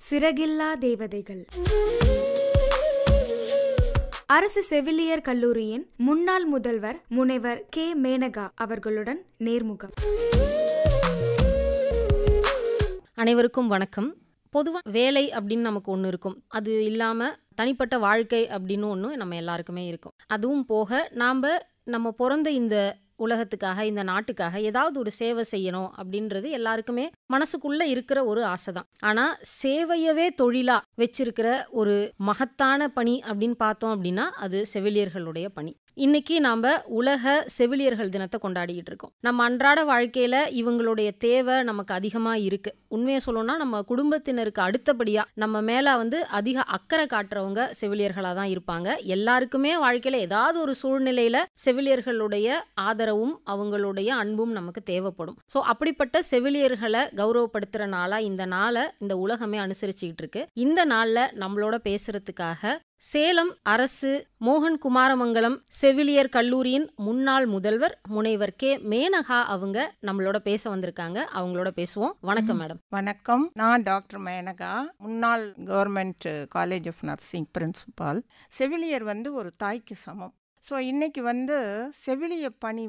சிறகில்லா தேவதைகள். அரசு செவிலியர் கல்லூரியின் முன்னாள் முதல்வர் முனைவர் கே. மேனகா அவர்களுடன் நேர்முகம். அனைவருக்கும் வணக்கம். பொதுவாக வேலை அப்படின்னு நமக்கு ஒன்று இருக்கும், அது இல்லாமல் தனிப்பட்ட வாழ்க்கை அப்படின்னு ஒன்று நம்ம எல்லாருக்குமே இருக்கும். அதுவும் போக நம்ம பிறந்த இந்த உலகத்துக்காக, இந்த நாட்டுக்காக ஏதாவது ஒரு சேவை செய்யணும் அப்படின்றது எல்லாருக்குமே மனசுக்குள்ள இருக்கிற ஒரு ஆசை தான். ஆனால் சேவையவே தொழிலா வச்சிருக்கிற ஒரு மகத்தான பணி அப்படின்னு பார்த்தோம் அப்படின்னா அது செவிலியர்களுடைய பணி. இன்னைக்கு நாம் உலக செவிலியர்கள் தினத்தை கொண்டாடிக்கிட்டு இருக்கோம். நம்ம அன்றாட வாழ்க்கையில் இவங்களுடைய தேவை நமக்கு அதிகமாக இருக்குது. உண்மையை சொல்லணும்னா நம்ம குடும்பத்தினருக்கு அடுத்தபடியாக நம்ம மேலே அதிக அக்கறை காட்டுறவங்க செவிலியர்களாக தான் இருப்பாங்க. எல்லாருக்குமே வாழ்க்கையில் ஏதாவது ஒரு சூழ்நிலையில் செவிலியர்களுடைய ஆதரவும் அவங்களுடைய அன்பும் நமக்கு தேவைப்படும். ஸோ அப்படிப்பட்ட செவிலியர்களை கௌரவப்படுத்துகிற நாளாக இந்த நாளை இந்த உலகமே அனுசரிச்சுக்கிட்டு இருக்கு. இந்த நாளில் நம்மளோட பேசுறதுக்காக சேலம் அரசு மோகன் குமாரமங்கலம் செவிலியர் கல்லூரியின் முன்னாள் முதல்வர் முனைவர் கே. மேனகா அவங்க நம்மளோட பேச வந்திருக்காங்க. அவங்களோட பேசுவோம். வணக்கம் மேடம். வணக்கம். நான் டாக்டர் மேனகா, முன்னாள் government college of nursing principal. செவிலியர் ஒரு தாய்க்கு சமம். ஸோ இன்னைக்கு செவிலிய பணி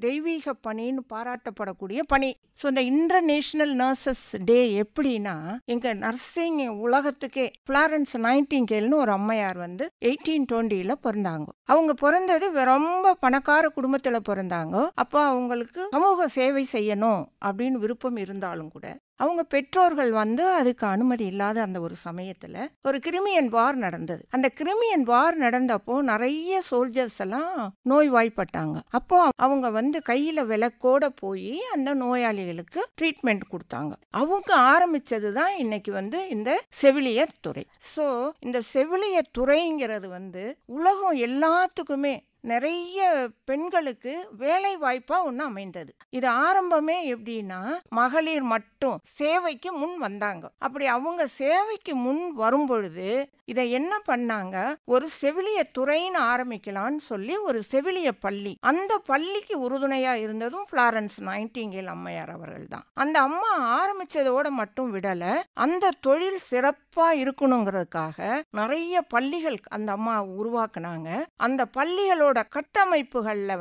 தெய்வீக பணின்னு பாராட்டப்படக்கூடிய பணி. ஸோ இந்த இன்டர்நேஷனல் நர்சஸ் டே எப்படின்னா, எங்கள் நர்சிங் உலகத்துக்கே ஃப்ளாரன்ஸ் நைட்டிங்கேல்னு ஒரு அம்மையார் 1820 பிறந்தாங்க. அவங்க பிறந்தது ரொம்ப பணக்கார குடும்பத்தில் பிறந்தாங்க. அப்போ அவங்களுக்கு சமூக சேவை செய்யணும் அப்படின்னு விருப்பம் இருந்தாலும் கூட அவங்க பெற்றோர்கள் அதுக்கு அனுமதி இல்லாத அந்த ஒரு சமயத்தில் ஒரு கிரிமியன் வார் நடந்தது. அந்த கிரிமியன் வார் நடந்தப்போ நிறைய சோல்ஜர்ஸ் எல்லாம் நோய்வாய்ப்பட்டாங்க. அப்போ அவங்க கையில் விளக்கோட போய் அந்த நோயாளிகளுக்கு ட்ரீட்மெண்ட் கொடுத்தாங்க. அவங்க ஆரம்பிச்சது தான் இன்னைக்கு இந்த செவிலியர் துறை. ஸோ இந்த செவிலியர் துறைங்கிறது உலகம் எல்லாத்துக்குமே நிறைய பெண்களுக்கு வேலை வாய்ப்பா ஒன்று அமைந்தது. இது ஆரம்பமே எப்படின்னா, மகளிர் மட்டும் சேவைக்கு முன் வந்தாங்க. அப்படி அவங்க சேவைக்கு முன் வரும் பொழுது இதை என்ன பண்ணாங்க, ஒரு செவிலிய துறைன்னு ஆரம்பிக்கலான்னு சொல்லி ஒரு செவிலிய பள்ளி, அந்த பள்ளிக்கு உறுதுணையா இருந்ததும் ஃப்ளாரன்ஸ் நைட்டிங்கேல் அம்மையார் அவர்கள் தான். அந்த அம்மா ஆரம்பிச்சதோட மட்டும் விடல, அந்த தொழில் சிறப்பா இருக்கணுங்கிறதுக்காக நிறைய பள்ளிகள் அந்த அம்மா உருவாக்குனாங்க. அந்த பள்ளிகளோட கட்டமைப்புகள்ல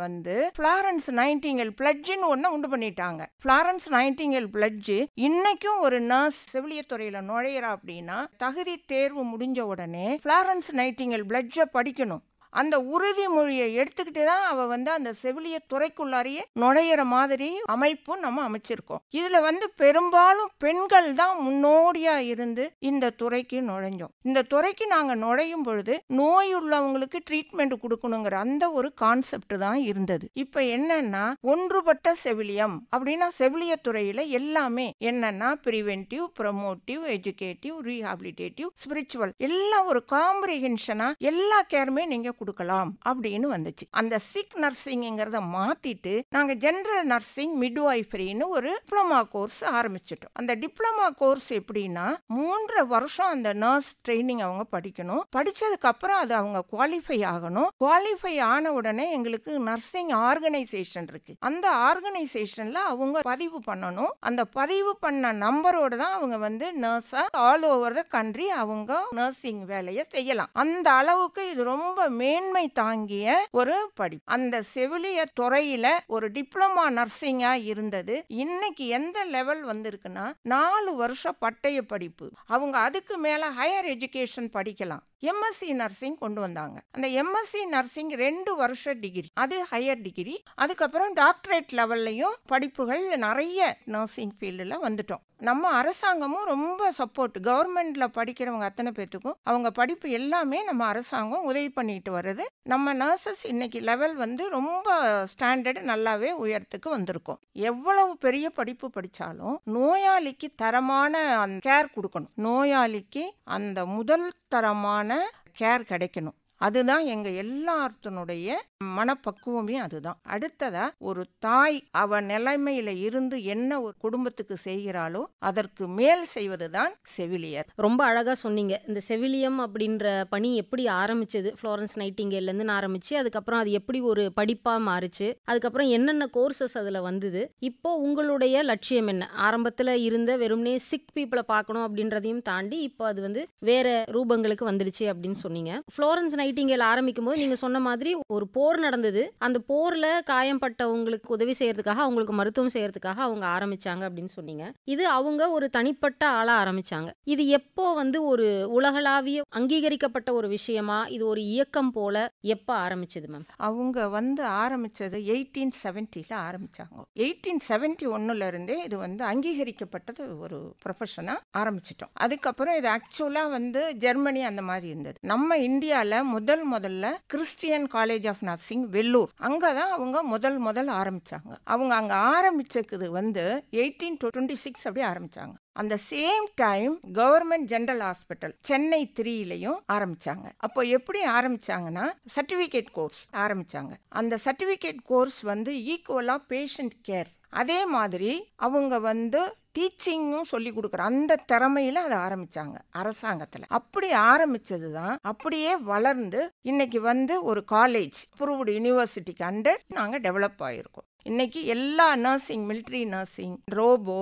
ஃப்ளாரன்ஸ் நைட்டிங்கேல் பிளட்ஜ்னு ஒண்ணு உண்டு பண்ணிட்டாங்க. ஃப்ளாரன்ஸ் நைட்டிங்கேல் பிளட்ஜ் இன்னைக்கும் ஒரு நர்ஸ் செவிலிய துறையில நுழையிறா அப்படின்னா தகுதி தேர்வு முடிஞ்ச உடனே ஃப்ளாரன்ஸ் நைட்டிங்கேல் பிளட்ஜை படிக்கணும். அந்த உறுதிமொழியை எடுத்துக்கிட்டு தான் அவ அந்த செவிலிய துறைக்குள்ளாரியே நுழையிற மாதிரி அமைப்பு நம்ம அமைச்சிருக்கோம். இதுல பெரும்பாலும் பெண்கள் தான் முன்னோடியா இருந்து இந்த துறைக்கு நுழைஞ்சோம். இந்த துறைக்கு நாங்க நுழையும் பொழுது நோயுள்ளவங்களுக்கு ட்ரீட்மெண்ட் கொடுக்கணுங்கிற அந்த ஒரு கான்செப்ட் தான் இருந்தது. இப்ப என்னன்னா, ஒன்றுபட்ட செவிலியம் அப்படின்னா செவிலிய துறையில எல்லாமே என்னன்னா பிரிவென்டிவ், ப்ரமோட்டிவ், எஜுகேட்டிவ், ரீஹாபிலிட்டேட்டிவ், ஸ்பிரிச்சுவல் எல்லாம் ஒரு காம்ப்ரிஹென்ஷனா எல்லா கேருமே நீங்க கொடுக்கலாம் அப்படின்னு வந்துச்சு. அந்த சிக் நர்சிங்கிறத மாத்திட்டு நாங்க ஜெனரல் நர்சிங் மிட்வைஃபரின்னு ஒரு டிப்ளமா கோர்ஸ் ஆரம்பிச்சிட்டோம். அந்த டிப்ளமா கோர்ஸ் எப்படின்னா 3 வருஷம் அந்த நர்ஸ் ட்ரைனிங் அவங்க படிக்கணும். படிச்சதுக்கு அப்புறம் அது அவங்க குவாலிஃபை ஆகணும். குவாலிஃபை ஆன உடனே எங்களுக்கு நர்சிங் ஆர்கனைசேஷன் இருக்கு. அந்த ஆர்கனைசேஷன்ல அவங்க பதிவு பண்ணணும். அந்த பதிவு பண்ண நம்பரோட தான் அவங்க நர்ஸா ஆல் ஓவர் த கண்ட்ரி அவங்க நர்சிங் வேலையை செய்யலாம். அந்த அளவுக்கு இது ரொம்ப மேன்மை தாங்கிய ஒரு படிப்பு. அந்த செவிலிய துறையில ஒரு டிப்ளமா நர்சிங்கா இருந்தது. இன்னைக்கு எந்த லெவல் இருக்குன்னா 4 வருஷம் பட்டய படிப்பு. அவங்க அதுக்கு மேல ஹையர் எஜுகேஷன் படிக்கலாம். எம்எஸ்சி நர்சிங் கொண்டு வந்தாங்க. அந்த எம்எஸ்சி நர்சிங் 2 வருஷ டிகிரி, அது ஹையர் டிகிரி. அதுக்கப்புறம் டாக்டரேட் லெவல்லையும் படிப்புகள் நிறைய நர்சிங் ஃபீல்டில் வந்துட்டோம். நம்ம அரசாங்கமும் ரொம்ப சப்போர்ட், கவர்மெண்ட்ல படிக்கிறவங்க அத்தனை பேத்துக்கும் அவங்க படிப்பு எல்லாமே நம்ம அரசாங்கம் உதவி பண்ணிட்டு வருது. நம்ம நர்சஸ் இன்னைக்கு லெவல் ரொம்ப ஸ்டாண்டர்ட் நல்லாவே உயரத்துக்கு வந்திருக்கோம். எவ்வளவு பெரிய படிப்பு படிச்சாலும் நோயாளிக்கு தரமான கேர் கொடுக்கணும். நோயாளிக்கு அந்த முதல் தரமான கேர் கிடைக்கணும். அதுதான் எங்க எல்லாத்தினுடைய மனப்பக்குவமே அதுதான். அடுத்ததா ஒரு தாய் அவ நிலைமையில இருந்து என்ன ஒரு குடும்பத்துக்கு செய்கிறாளோ அதற்கு மேல் செய்வதுதான் செவிலியர். ரொம்ப அழகா சொன்னீங்க. இந்த செவிலியம் அப்படின்ற பணி எப்படி ஆரம்பிச்சது, ஃப்ளோரன்ஸ் நைட்டிங்கேல்லேருந்து ஆரம்பிச்சு அதுக்கப்புறம் அது எப்படி ஒரு படிப்பா மாறுச்சு, அதுக்கப்புறம் என்னென்ன கோர்சஸ் அதுல வந்தது, இப்போ உங்களுடைய லட்சியம் என்ன? ஆரம்பத்துல இருந்த வெறும்னே சிக் பீப்புளை பார்க்கணும் அப்படின்றதையும் தாண்டி இப்போ அது வந்து வேற ரூபங்களுக்கு வந்துடுச்சு அப்படின்னு சொன்னீங்க. ஃப்ளோரன்ஸ் நைட்டிங்கேல் ஆரம்பிக்கும் போது நீங்க சொன்ன மாதிரி ஒரு போர் நடந்தது. அந்த போர்ல காயம்பட்டவங்களுக்கு உதவி செய்யறதுக்காக, அவங்களுக்கு மருத்துவம் செய்யறதுக்காக அவங்க ஆரம்பிச்சாங்க அப்படின்னு சொன்னீங்க. இது அவங்க ஒரு தனிப்பட்ட ஆளா ஆரம்பிச்சாங்க. இது எப்போ வந்து ஒரு உலகளாவிய அங்கீகரிக்கப்பட்ட ஒரு விஷயமா, இது ஒரு இயக்கம் போல எப்ப ஆரம்பிச்சது மேம்? அவங்க வந்து ஆரம்பிச்சது 1870ல ஆரம்பிச்சாங்க. 1871ல இருந்தே இது வந்து அங்கீகரிக்கப்பட்டது ஒரு ப்ரொஃபஷனா ஆரம்பிச்சிட்டோம். அதுக்கப்புறம் இது ஆக்சுவலா வந்து ஜெர்மனி அந்த மாதிரி இருந்தது. நம்ம இந்தியால முதல்ல Christian college of nursing Vellore, அங்கதான் அவங்க முதல் ஆரம்பிச்சாங்க. அவங்க அங்க ஆரம்பிச்சது வந்து 1826 அப்படி ஆரம்பிச்சாங்க. அந்த same time government general hospital Chennai 3லையும் ஆரம்பிச்சாங்க. அப்போ எப்படி ஆரம்பிச்சாங்கன்னா சர்டிபிகேட் கோர்ஸ் ஆரம்பிச்சாங்க. அந்த சர்டிபிகேட் கோர்ஸ் வந்து ஈக்குவலா பேஷண்ட் கேர், அதே மாதிரி அவங்க வந்து டீச்சிங்கும் சொல்லி கொடுக்குற அந்த திறமையில அதை ஆரம்பிச்சாங்க அரசாங்கத்தில். அப்படி ஆரம்பிச்சது தான் அப்படியே வளர்ந்து இன்னைக்கு வந்து ஒரு காலேஜ் அப்ரூவ்டு யூனிவர்சிட்டிக்கு அண்டர் நாங்கள் டெவலப் ஆகிருக்கோம். இன்னைக்கு எல்லா nursing, military nursing, robo,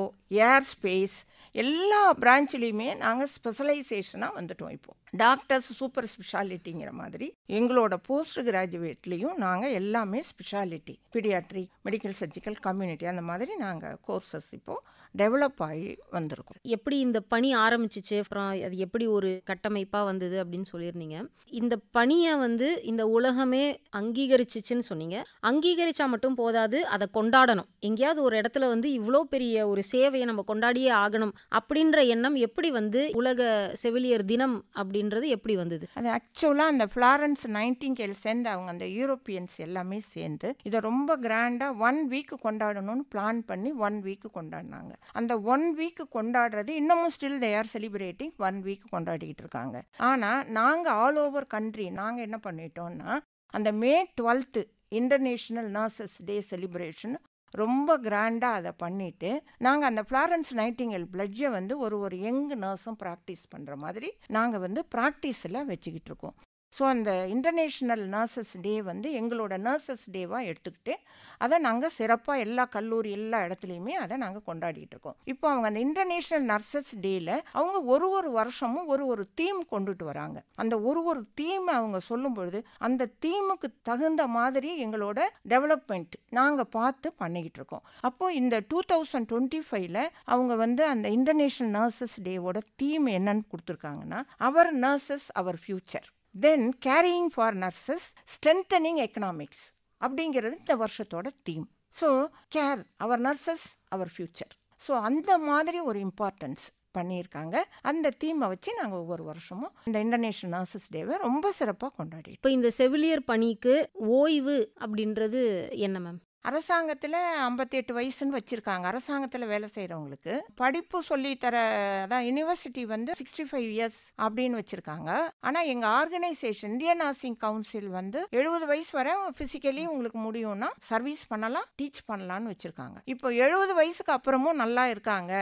air space எல்லா பிரான்ச்லேயுமே நாங்கள் ஸ்பெஷலைசேஷனாக வந்துட்டோம். இப்போ டாக்டர்ஸ் சூப்பர் ஸ்பெஷாலிட்டிங்கிற மாதிரி எங்களோட போஸ்ட் கிராஜுவேட்லேயும் நாங்கள் எல்லாமே speciality, paediatric, medical surgical, community அந்த மாதிரி நாங்கள் கோர்சஸ் இப்போது டெவலப் ஆகி வந்திருக்கோம். எப்படி இந்த பணி ஆரம்பிச்சிச்சு, அப்புறம் அது எப்படி ஒரு கட்டமைப்பாக வந்தது அப்படின்னு சொல்லியிருந்தீங்க. இந்த பணியை வந்து இந்த உலகமே அங்கீகரிச்சிச்சுன்னு சொன்னீங்க. அங்கீகரிச்சா மட்டும் போதாது, அதை கொண்டாடணும். எங்கேயாவது ஒரு இடத்துல வந்து இவ்வளோ பெரிய ஒரு சேவையை நம்ம கொண்டாடியே ஆகணும் அப்படின்ற எண்ணம் எப்படி வந்து உலக செவிலியர் தினம் அப்படின்றது எப்படி வந்தது? அது ஆக்சுவலாக அந்த ஃப்ளாரன்ஸ் நைட்டிங்கேல் சேர்ந்து அவங்க அந்த யூரோப்பியன்ஸ் எல்லாமே சேர்ந்து இதை ரொம்ப கிராண்டாக 1 வீக் கொண்டாடணும்னு பிளான் பண்ணி 1 வீக் கொண்டாடினாங்க. அந்த 1 வீக் கொண்டாடுறது இன்னமும் still they are celebrating 1 week கொண்டாடிக்கிட்டு இருக்காங்க. ஆனால் நாங்கள் ஆல் ஓவர் கண்ட்ரி நாங்கள் என்ன பண்ணிட்டோம்னா அந்த May 12th international nurses day celebration ரொம்ப கிராண்டாக அதை பண்ணிவிட்டு நாங்கள் அந்த ஃப்ளாரன்ஸ் நைட்டிங்கேல் பிளட்ஜை வந்து ஒரு யங் நர்ஸும் ப்ராக்டிஸ் பண்ணுற மாதிரி நாங்கள் வந்து ப்ராக்டிஸில் வச்சுக்கிட்டு இருக்கோம். ஸோ அந்த இன்டர்நேஷ்னல் நர்சஸ் டே வந்து எங்களோட நர்சஸ் டேவாக எடுத்துக்கிட்டு அதை நாங்கள் சிறப்பாக எல்லா கல்லூரி எல்லா இடத்துலையுமே அதை நாங்கள் கொண்டாடிட்டு இருக்கோம். இப்போ அவங்க அந்த இன்டர்நேஷ்னல் நர்சஸ் டேயில் அவங்க ஒரு வருஷமும் ஒரு தீம் கொண்டுட்டு வராங்க. அந்த ஒரு தீமை அவங்க சொல்லும் பொழுது அந்த தீமுக்கு தகுந்த மாதிரி எங்களோட டெவலப்மெண்ட் நாங்கள் பார்த்து பண்ணிக்கிட்டு இருக்கோம். அப்போது இந்த 2025ல் அவங்க வந்து அந்த இன்டர்நேஷ்னல் நர்சஸ் டேவோட தீம் என்னன்னு கொடுத்துருக்காங்கன்னா our nurses our future, then carrying for nurses strengthening economics அப்படிங்கிறது இந்த வருஷத்தோட theme. So care our nurses our future. So அந்த மாதிரி ஒரு இம்பார்ட்டன்ஸ் பண்ணியிருக்காங்க. அந்த தீமை வச்சு நாங்கள் ஒவ்வொரு வருஷமும் இந்த இன்டர்நேஷ்னல் நர்சஸ் டேவை ரொம்ப சிறப்பாக கொண்டாடிட்டு. இப்போ இந்த செவிலியர் பணிக்கு ஓய்வு அப்படின்றது என்ன மேம்? அரசாங்கத்தில் 58 வயசுன்னு வச்சுருக்காங்க. அரசாங்கத்தில் வேலை செய்கிறவங்களுக்கு படிப்பு சொல்லித்தர அதான் யூனிவர்சிட்டி வந்து 65 இயர்ஸ் அப்படின்னு வச்சுருக்காங்க. ஆனால் எங்கள் ஆர்கனைசேஷன் இந்தியன் நர்சிங் கவுன்சில் வந்து 70 வயசு வரை ஃபிசிக்கலி உங்களுக்கு முடியும்னா சர்வீஸ் பண்ணலாம், டீச் பண்ணலான்னு வச்சுருக்காங்க. இப்போ 70 வயசுக்கு அப்புறமும் நல்லா இருக்காங்க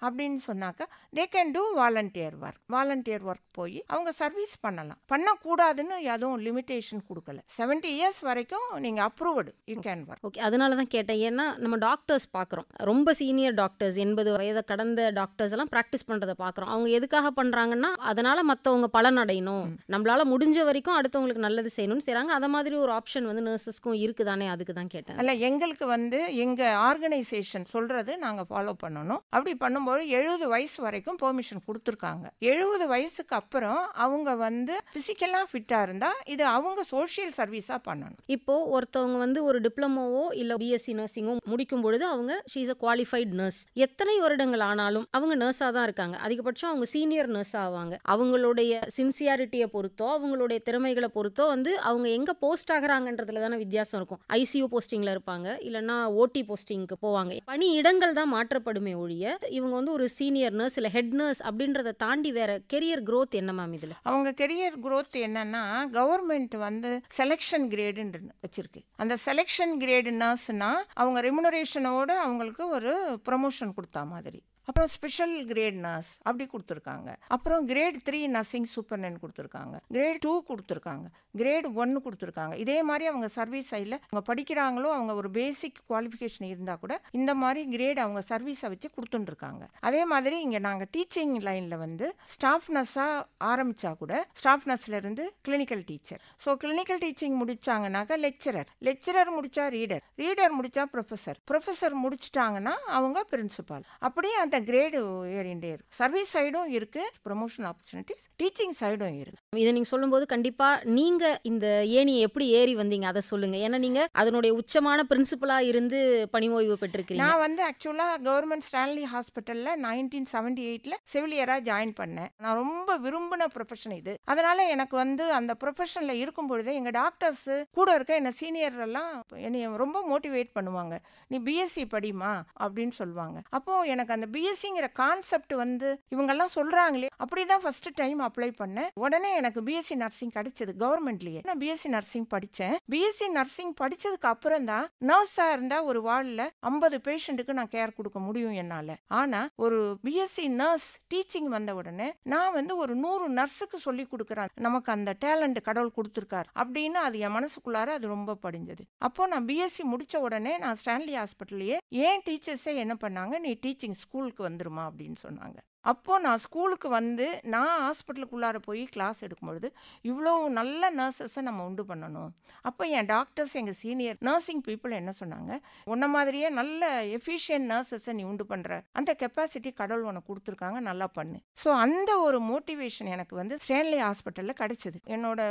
அப்படின்னு சொன்னாக்கா they can do volunteer work போய் அவங்க சர்வீஸ் பண்ணலாம். பண்ணக்கூடாதுன்னு எதுவும் லிமிட்டேஷன் கொடுக்கல. 70 இயர்ஸ் வரைக்கும் நீங்கள் approved you can work. Okay, அதனால தான் கேட்டேன். ஏன்னா நம்ம டாக்டர்ஸ் பார்க்குறோம், ரொம்ப சீனியர் டாக்டர்ஸ் 80 வயதை கடந்த டாக்டர்ஸ் எல்லாம் ப்ராக்டிஸ் பண்ணுறதை பார்க்குறோம். அவங்க எதுக்காக பண்ணுறாங்கன்னா அதனால் மற்றவங்க பலன் அடையணும், நம்மளால் முடிஞ்ச வரைக்கும் அடுத்தவங்களுக்கு நல்லது செய்யணும்னு செய்கிறாங்க. அதை மாதிரி ஒரு ஆப்ஷன் வந்து நர்சஸ்க்கும் இருக்குதானே, அதுக்கு தான் கேட்டேன். அல்ல, எங்களுக்கு வந்து எங்கள் ஆர்கனைசேஷன் சொல்கிறது நாங்கள் ஃபாலோ பண்ணணும். அப்படி பண்ணும்போது 70 வயசு வரைக்கும் பெர்மிஷன் கொடுத்துருக்காங்க. 70 வயசுக்கு அப்புறம் அவங்க வந்து பிசிக்கலாக ஃபிட்டாக இருந்தால் இது அவங்க சோஷியல் சர்வீஸாக பண்ணணும். இப்போ ஒருத்தவங்க வந்து ஒரு டிப்ளமோவோ இல்லை பிஎஸ்சி நர்சிங்கோ முடிக்கும் பொழுது அவங்க she is a qualified nurse. எத்தனை வருடங்கள் ஆனாலும் அவங்க நர்ஸாக தான் இருக்காங்க. அதிகபட்சம் அவங்க சீனியர் நர்ஸ் ஆவாங்க. அவங்களுடைய சின்சியாரிட்டியை பொறுத்தோ அவங்களுடைய திறமைகளை பொறுத்தோ வந்து அவங்க எங்கே போஸ்ட் ஆகிறாங்கன்றதுல தானே வித்தியாசம் இருக்கும். ஐசியூ போஸ்டிங்கில் இருப்பாங்க, இல்லைன்னா ஓடி போஸ்டிங்க்கு போவாங்க. பணி இடங்கள் தான் மாற்றப்படுமே ஒழிய இவங்க அவங்க வந்து ஒரு சீனியர் நர்ஸ் இல்ல ஹெட் நர்ஸ் அப்படின்றத தாண்டி வேற கெரியர் growth என்ன மேம் இதுல? அவங்க கெரியர் growth என்னன்னா கவர்மெண்ட் வந்து செலெக்ஷன் கிரேடுன்னு வச்சிருக்கு. அந்த செலெக்ஷன் கிரேடு நர்ஸ்னா அவங்க ரெமுனரேஷனோட அவங்களுக்கு ஒரு ப்ரமோஷன் கொடுத்தா மாதிரி. அப்புறம் ஸ்பெஷல் கிரேட் நர்ஸ் அப்படி கொடுத்துருக்காங்க. அப்புறம் கிரேட் 3 நர்சிங் சூப்பர்னன் கொடுத்துருக்காங்க, கிரேட் 2 கொடுத்துருக்காங்க, கிரேட் 1 கொடுத்துருக்காங்க. இதே மாதிரி அவங்க சர்வீஸ் சைடில் அவங்க படிக்கிறாங்களோ அவங்க ஒரு பேசிக் குவாலிஃபிகேஷன் இருந்தால் கூட இந்த மாதிரி கிரேட் அவங்க சர்வீஸை வச்சு கொடுத்துட்டுருக்காங்க. அதே மாதிரி இங்கே நாங்கள் டீச்சிங் லைனில் வந்து ஸ்டாஃப் நர்ஸாக ஆரம்பித்தா கூட ஸ்டாஃப் நர்ஸ்லேருந்து clinical teacher. So clinical teaching முடிச்சாங்கன்னாக்கா லெக்சரர் முடித்தா ரீடர் முடித்தா ப்ரொஃபஸர் முடிச்சிட்டாங்கன்னா அவங்க பிரின்சிபால். அப்படியே அந்த கிரேடு ஏறிண்டே இருக்கு. சர்வீஸ் சைடும் இருக்கு, ப்ரமோஷன் ஆப்பர்ச்சுனிட்டிஸ் டீச்சிங் சைடும் இருக்கு. இதை நீங்க சொல்லும்போது கண்டிப்பா நீங்க இந்த ஏணியை எப்படி ஏறி வந்தீங்க அதை சொல்லுங்க. ஏன்னா நீங்க அதனுடைய உச்சமான பிரின்சிபலா இருந்து பணி ஓய்வு பெற்றிருக்கீங்க. நான் வந்து ஆக்சுவலா கவர்மெண்ட் ஸ்டான்லி ஹாஸ்பிட்டல்ல 1978 செவிலியரா ஜாயின் பண்ணேன். நான் ரொம்ப விரும்பின ப்ரொஃபஷன் இது. அதனால எனக்கு வந்து அந்த ப்ரொஃபஷன்ல இருக்கும் பொழுதே எங்க டாக்டர்ஸ் கூட இருக்க என்ன சீனியர் எல்லாம் என்னைய ரொம்ப மோட்டிவேட் பண்ணுவாங்க. நீ பிஎஸ்சி படிமா அப்படின்னு சொல்லுவாங்க. அப்போ எனக்கு அந்த பிஎஸ்சிங்கிற கான்செப்ட் வந்து இவங்கெல்லாம் சொல்றாங்களே, அப்படிதான் ஃபர்ஸ்ட் டைம் அப்ளை பண்ணேன். உடனே எனக்கு பிஎஸ்சி நர்சிங் கிடைச்சது கவர்மெண்ட்லயே. நான் பிஎஸ்சி நர்சிங் படித்தேன். பிஎஸ்சி நர்சிங் படிச்சதுக்கு அப்புறம் தான் நர்ஸா இருந்தா ஒரு வார்டில் 50 பேஷண்ட்டுக்கு நான் கேர் கொடுக்க முடியும் என்னால. ஆனா ஒரு பிஎஸ்சி நர்ஸ் டீச்சிங் வந்த உடனே நான் வந்து ஒரு 100 நர்ஸுக்கு சொல்லி கொடுக்குறேன். நமக்கு அந்த டேலண்ட் கடவுள் கொடுத்துருக்காரு அப்படின்னு அது என் மனசுக்குள்ளார அது ரொம்ப படிஞ்சது. அப்போ நான் பிஎஸ்சி முடிச்ச உடனே நான் ஸ்டான்லி ஹாஸ்பிட்டல்லையே ஏன் டீச்சர்ஸே என்ன பண்ணாங்க, நீ டீச்சிங் ஸ்கூலுக்கு வந்துருமா அப்படின்னு சொன்னாங்க. அப்போ நான் ஸ்கூலுக்கு வந்து நான் ஹாஸ்பிட்டலுக்குள்ளார போய் கிளாஸ் எடுக்கும்பொழுது இவ்வளோ நல்ல நர்சஸை நம்ம உண்டு பண்ணணும். அப்போ என் டாக்டர்ஸ் எங்கள் சீனியர் நர்சிங் பீப்புள் என்ன சொன்னாங்க, உன்ன மாதிரியே நல்ல எஃபிஷியன்ட் நர்சஸை நீ உண்டு பண்ணுற அந்த கெப்பாசிட்டி கடவுள் உனக்கு கொடுத்துருக்காங்க, நல்லா பண்ணு. ஸோ அந்த ஒரு மோட்டிவேஷன் எனக்கு வந்து ஸ்டான்லி ஹாஸ்பிட்டலில் கிடைச்சது. என்னோட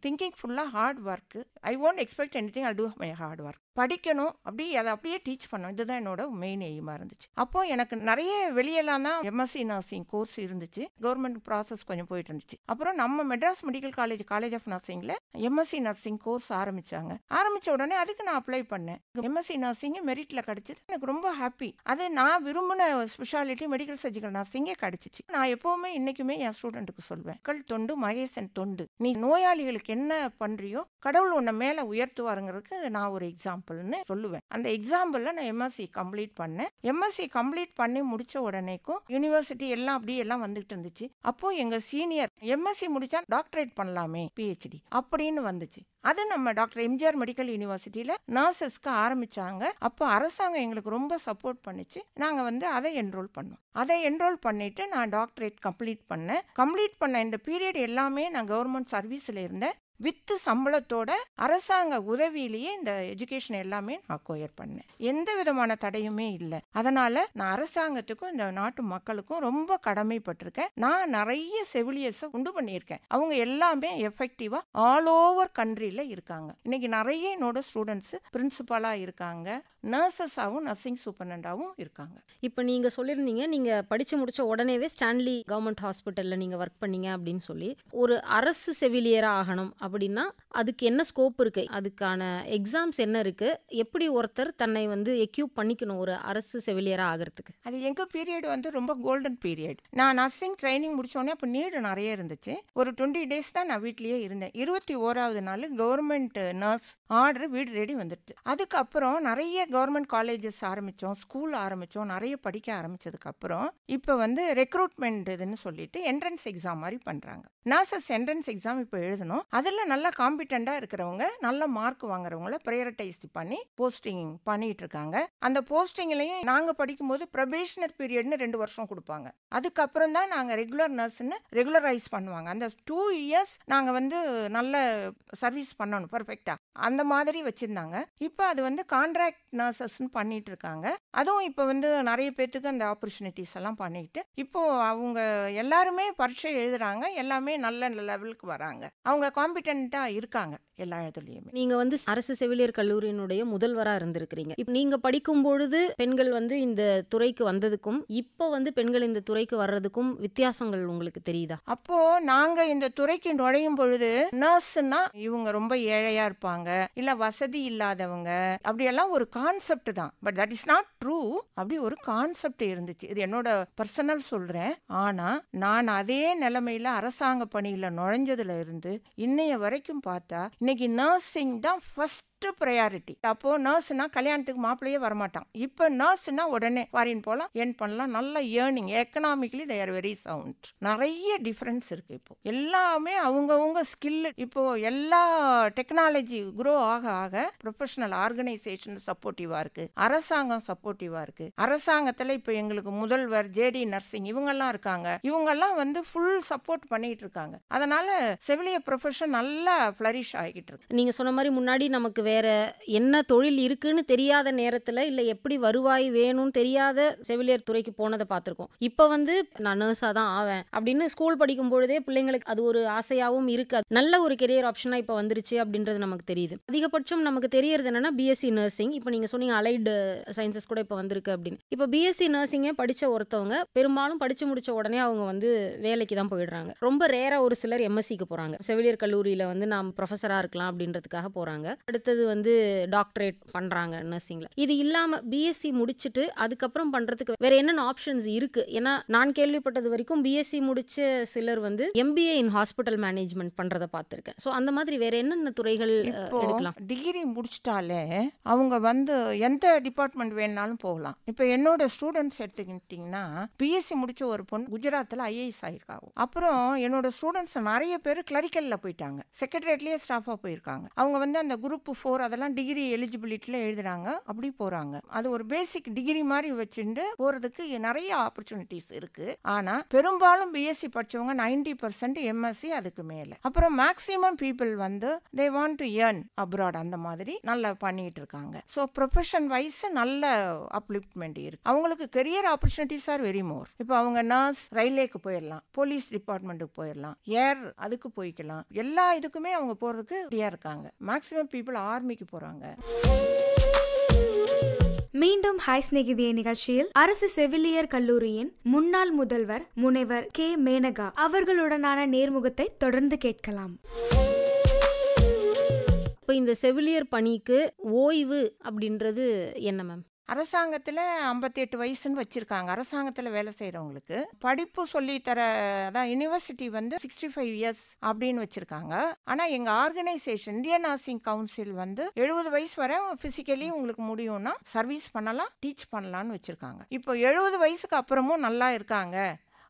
திங்கிங் ஃபுல்லாக hard work. I won't expect anything, I do my hard work. படிக்கணும், அதை அப்படியே டீச் பண்ணணும். இதுதான் என்னோட மெயின் எய்மாக இருந்துச்சு. அப்போ எனக்கு நிறைய வெளியெல்லாம் தான் எம்எஸ்சி நர்சிங் கோர்ஸ் இருந்துச்சு. கவர்மெண்ட் ப்ராசஸ் கொஞ்சம் போயிட்டு இருந்துச்சு. அப்புறம் நம்ம மெட்ராஸ் மெடிக்கல் காலேஜ் ஆஃப் நர்சிங்ல எம்எஸ்சி நர்சிங் கோர்ஸ் ஆரம்பிச்ச உடனே அதுக்கு நான் அப்ளை பண்ணேன். எம்எஸ்சி நர்சிங் மெரிட்ல கிடைச்சது. எனக்கு ரொம்ப ஹாப்பி. அது நான் விரும்பின ஸ்பெஷாலிட்டி மெடிக்கல் சர்ஜிக்கல் நர்சிங்கே கிடைச்சிச்சு. நான் எப்பவுமே இன்னைக்குமே என் ஸ்டூடெண்ட்டுக்கு சொல்வேன், மக்கள் தொண்டு மகேசன் தொண்டு. நீ நோயாளிகளுக்கு என்ன பண்றியோ கடவுள் உன்னை மேல உயர்த்துவாருங்கிறதுக்கு நான் ஒரு எக்ஸாம்பிள்னு சொல்லுவேன். அந்த எக்ஸாம்பிள்ல நான் எம்எஸ்சி கம்ப்ளீட் பண்ணேன். எம்எஸ்சி கம்ப்ளீட் பண்ணி முடிச்ச உடனேக்கும் யூனிவர்சிட்டி எல்லாம் அப்படியே எல்லாம் வந்துட்டு இருந்துச்சு. அப்போ எங்க சீனியர் எம்எஸ்சி முடிச்சா டாக்டரேட் பண்ணலாமே, பிஹெச்டி அப்படின்னு வந்துச்சு. அது நம்ம டாக்டர் எம்ஜிஆர் மெடிக்கல் யூனிவர்சிட்டியில நர்சஸ்க்கு ஆரம்பிச்சாங்க. அப்போ அரசாங்கம் எங்களுக்கு ரொம்ப சப்போர்ட் பண்ணிச்சு. நாங்க வந்து அதை என்ரோல் பண்ணிட்டு நான் டாக்டரேட் கம்ப்ளீட் பண்ண இந்த பீரியட் எல்லாமே நான் கவர்மெண்ட் சர்வீஸ்ல இருந்தேன். வித்து சம்பளத்தோட அரசாங்க உதவியிலேயே இந்த எஜுகேஷன் எல்லாமே நான் அக்வயர் பண்ணேன். எந்த விதமான தடையுமே இல்லை. அதனால நான் அரசாங்கத்துக்கும் இந்த நாட்டு மக்களுக்கும் ரொம்ப கடமைப்பட்டிருக்கேன். நான் நிறைய செவிலியர்ஸை உண்டு பண்ணியிருக்கேன். அவங்க எல்லாமே எஃபெக்டிவா ஆல் ஓவர் கண்ட்ரில இருக்காங்க. இன்னைக்கு நிறைய என்னோட ஸ்டூடெண்ட்ஸ் பிரின்சிபலா இருக்காங்க, நர்சஸாவும் நர்சிங் சூப்பர்டென்டாவும் இருக்காங்க. இப்போ நீங்க சொல்லியிருந்தீங்க நீங்க படிச்சு முடிச்ச உடனேவே ஸ்டான்லி கவர்மெண்ட் ஹாஸ்பிட்டல்ல நீங்க ஒர்க் பண்ணீங்க அப்படின்னு சொல்லி. ஒரு அரசு செவிலியரா ஆகணும் அப்படின்னா அதுக்கு என்ன ஸ்கோப் இருக்கு, அதுக்கான எக்ஸாம்ஸ் என்ன இருக்கு, எப்படி ஒருத்தர் தன்னை வந்து எக்யூப் பண்ணிக்கணும் ஒரு அரசு செவிலியரா ஆகிறதுக்கு? அது எங்க பீரியட் வந்து ரொம்ப கோல்டன் பீரியட். நான் நர்சிங் ட்ரைனிங் முடிச்சோடனே அப்போ நீடு நிறைய இருந்துச்சு. ஒரு 20 days தான் நான் வீட்லயே இருந்தேன். 21வது நாள் கவர்மெண்ட் நர்ஸ் ஆர்டர் வீடு ரெடி வந்துடுது. அதுக்கப்புறம் நிறைய கவர்மெண்ட் காலேஜஸ் ஆரம்பிச்சோம், ஸ்கூல் ஆரம்பிச்சோம், நிறைய படிக்க ஆரம்பிச்சதுக்கு அப்புறம் இப்போ வந்து ரெக்ரூட்மெண்ட் இதுன்னு சொல்லிட்டு என்ட்ரன்ஸ் எக்ஸாம் மாதிரி பண்றாங்க. நர்சஸ் என்ட்ரன்ஸ் எக்ஸாம் இப்போ எழுதணும். அதில் நல்லா காம்பிட்டண்டா இருக்கிறவங்க, நல்ல மார்க் வாங்குறவங்கள ப்ரையாரிட்டைஸ் பண்ணி போஸ்டிங் பண்ணிட்டு இருக்காங்க. அந்த போஸ்டிங்லையும் நாங்க படிக்கும்போது ப்ரொபேஷனர் பீரியட்னு 2 வருஷம் கொடுப்பாங்க. அதுக்கப்புறம் தான் நாங்க ரெகுலர் நர்ஸ்ன்னு ரெகுலரைஸ் பண்ணுவாங்க. அந்த 2 years நாங்க வந்து நல்ல சர்வீஸ் பண்ணணும் பர்ஃபெக்டா, அந்த மாதிரி வச்சிருந்தாங்க. இப்போ அது வந்து கான்ட்ராக்ட் நர்சஸ்ன்னு பண்ணிட்டு இருக்காங்க. அதுவும் இப்போ வந்து நிறைய பேத்துக்கு அந்த ஆப்பர்ச்சுனிட்டிஸ் எல்லாம் பண்ணிட்டு இப்போ அவங்க எல்லாருமே பரீட்சை எழுதுறாங்க, எல்லாமே நல்ல லெவலுக்கு வராங்க. அவங்க காம்பி காம்பிடென்ட்டாக இருக்காங்க எல்லா இடத்துலையுமே. நீங்க வந்து அரசு செவிலியர் கல்லூரியினுடைய முதல்வரா இருந்திருக்கிறீங்க. இப்ப நீங்க படிக்கும் பொழுது பெண்கள் வந்து இந்த துறைக்கு வந்ததுக்கும் இப்போ வந்து பெண்கள் இந்த துறைக்கு வர்றதுக்கும் வித்தியாசங்கள் உங்களுக்கு தெரியுதா? அப்போ நாங்க இந்த துறைக்கு நுழையும் பொழுது நர்ஸ்னா இவங்க ரொம்ப ஏழையா இருப்பாங்க, இல்ல வசதி இல்லாதவங்க, அப்படியெல்லாம் ஒரு கான்செப்ட் தான். But that is not true. அப்படி ஒரு கான்செப்ட் இருந்துச்சு. இது என்னோட பர்சனல் சொல்றேன். ஆனா நான் அதே நிலைமையில அரசாங்க பணியில நுழைஞ்சதுல இருந்து இன்னைய வரைக்கும் பார்த்தா இன்னைக்கு நர்சிங் தான் ஃபர்ஸ்ட் ப்ரையாரிட்டி. அப்போ நர்ஸ்னா கல்யாணத்துக்கு மாப்பிள்ளையே வரமாட்டான். இப்போ நர்ஸ்னா உடனே ஃபாரின் போகலாம், ஏர்ன் பண்ணலாம், நல்ல earning, economically they are very sound. நிறைய டிஃபரன்ஸ் இருக்கு. இப்போ எல்லாமே அவங்கவுங்க ஸ்கில். இப்போ எல்லா டெக்னாலஜி க்ரோ ஆக ஆக ப்ரொஃபஷனல் ஆர்கனைசேஷன் சப்போர்ட்டிவா இருக்கு, அரசாங்கம் சப்போர்ட்டிவா இருக்கு. அரசாங்கத்தில் இப்போ எங்களுக்கு முதல்வர் ஜேடி நர்சிங் இவங்கெல்லாம் இருக்காங்க. இவங்கெல்லாம் வந்து ஃபுல் சப்போர்ட் பண்ணிட்டு இருக்காங்க. அதனால செவிலியர் ப்ரொஃபஷன் நல்லா ஃப்ளரிஷ் ஆகிட்டு இருக்கு. நீங்க சொன்ன மாதிரி முன்னாடி நமக்கு வேற என்ன தொழில் இருக்குன்னு தெரியாத நேரத்துல இல்ல எப்படி வருவாய் வேணும்னு தெரியாத செவிலியர் துறைக்கு போனதை பார்த்திருக்கோம். இப்ப வந்து நான் நர்ஸா தான் ஆவேன் அப்படின்னு ஸ்கூல் படிக்கும் பொழுதே பிள்ளைங்களுக்கு அது ஒரு ஆசையாவும் இருக்கு. நல்ல ஒரு கெரியர் ஆப்ஷனா இப்ப வந்துருச்சு அப்படின்றது நமக்கு தெரியுது. அதிகபட்சம் நமக்கு தெரியறது என்னன்னா பிஎஸ்சி நர்சிங். இப்ப நீங்க சொன்னீங்க அலைடு சயின்சஸ் கூட இப்ப வந்திருக்கு அப்படின்னு. இப்ப பிஎஸ்சி நர்சிங்கே படிச்ச ஒருத்தவங்க பெரும்பாலும் படிச்சு முடிச்ச உடனே அவங்க வந்து வேலைக்கு தான் போயிடுறாங்க. ரொம்ப ரேரா ஒரு சிலர் எம்எஸ்சிக்கு போறாங்க. செவிலியர் கல்லூரியில வந்து நாம் ப்ரொஃபஸரா இருக்கலாம் அப்படின்றதுக்காக போறாங்க. அடுத்தது வந்து டாக்டரேட் பண்றாங்க நர்சிங்ல. இது இல்லாம பிஎஸ்சி முடிச்சுட்டு அதுக்கப்புறம் பண்றதுக்கு வேற என்னென்ன ஆப்ஷன்ஸ் இருக்கு? ஏன்னா நான் கேள்விப்பட்டது வரைக்கும் பிஎஸ்சி முடிச்ச சிலர் வந்து எம்பிஏ இன் ஹாஸ்பிட்டல் மேனேஜ்மெண்ட் பண்றதை பார்த்திருக்கேன். ஸோ அந்த மாதிரி வேற என்னென்ன துறைகள் எடுக்கலாம்? டிகிரி முடிச்சிட்டாலே அவங்க வந்து எந்த டிபார்ட்மெண்ட் வேணாலும் போகலாம். இப்போ என்னோட ஸ்டூடெண்ட்ஸ் எடுத்துக்கிட்டிங்கன்னா பிஎஸ்சி முடிச்ச ஒரு பொண்ணு குஜராத்தில் ஐஏஎஸ் ஆயிருக்காங்க. அப்புறம் என்னோட ஸ்டூடெண்ட்ஸ் நிறைய பேர் கிளரிக்கல்ல போயிட்டாங்க, செக்ரட்டரியேட்லயே ஸ்டாஃபாக போயிருக்காங்க. அவங்க வந்து அந்த குரூப் 4 அதெல்லாம் டிகிரி எலிஜிபிலிட்டியில் எழுதுறாங்க, அப்படி போறாங்க. அது ஒரு பேசிக் டிகிரி மாதிரி வச்சுட்டு போறதுக்கு நிறைய ஆப்பர்ச்சுனிட்டிஸ் இருக்கு. ஆனா பெரும்பாலும் பிஎஸ்சி படிச்சவங்க 90% எம்எஸ்சி அதுக்கு மேல. அப்புறம் மேக்ஸிமம் பீப்புள் வந்து they want to earn abroad, அந்த மாதிரி நல்லா பண்ணிட்டு இருக்காங்க. ஸோ ப்ரொஃபஷன் வைஸ் நல்ல அப்லிப்மெண்ட் இருக்கு. அவங்களுக்கு கெரியர் ஆப்பர்ச்சுனிட்டிஸ் ஆர் வெரி மோர். இப்போ அவங்க நர்ஸ் ரயில்வேக்கு போயிடலாம், போலீஸ் டிபார்ட்மெண்ட்டுக்கு போயிடலாம், ஏர் அதுக்கு போய்க்கலாம். எல்லா இதுக்குமே அவங்க போறதுக்கு ரெடியா இருக்காங்க. மேக்ஸிமம் பீப்புள் ஆர்மிக்கு போறாங்க. மீண்டும் ஹாய் சிநேகிதியே நிகழ்ச்சியில் அரசு செவிலியர் கல்லூரியின் முன்னாள் முதல்வர் முனைவர் கே மேனகா அவர்களுடனான நேர்முகத்தை தொடர்ந்து கேட்கலாம். இப்போ இந்த செவிலியர் பணிக்கு ஓய்வு அப்படின்றது என்ன மேம்? அரசாங்கத்தில் 58 வயசுன்னு வச்சுருக்காங்க. அரசாங்கத்தில் வேலை செய்கிறவங்களுக்கு படிப்பு சொல்லித்தர அதான் யூனிவர்சிட்டி வந்து 65 இயர்ஸ் அப்படின்னு வச்சுருக்காங்க. ஆனால் எங்கள் ஆர்கனைசேஷன் இந்தியன் நர்சிங் கவுன்சில் வந்து 70 வயசு வரை ஃபிசிக்கலி உங்களுக்கு முடியும்னா சர்வீஸ் பண்ணலாம், டீச் பண்ணலான்னு வச்சுருக்காங்க. இப்போ 70 வயசுக்கு அப்புறமும் நல்லா இருக்காங்க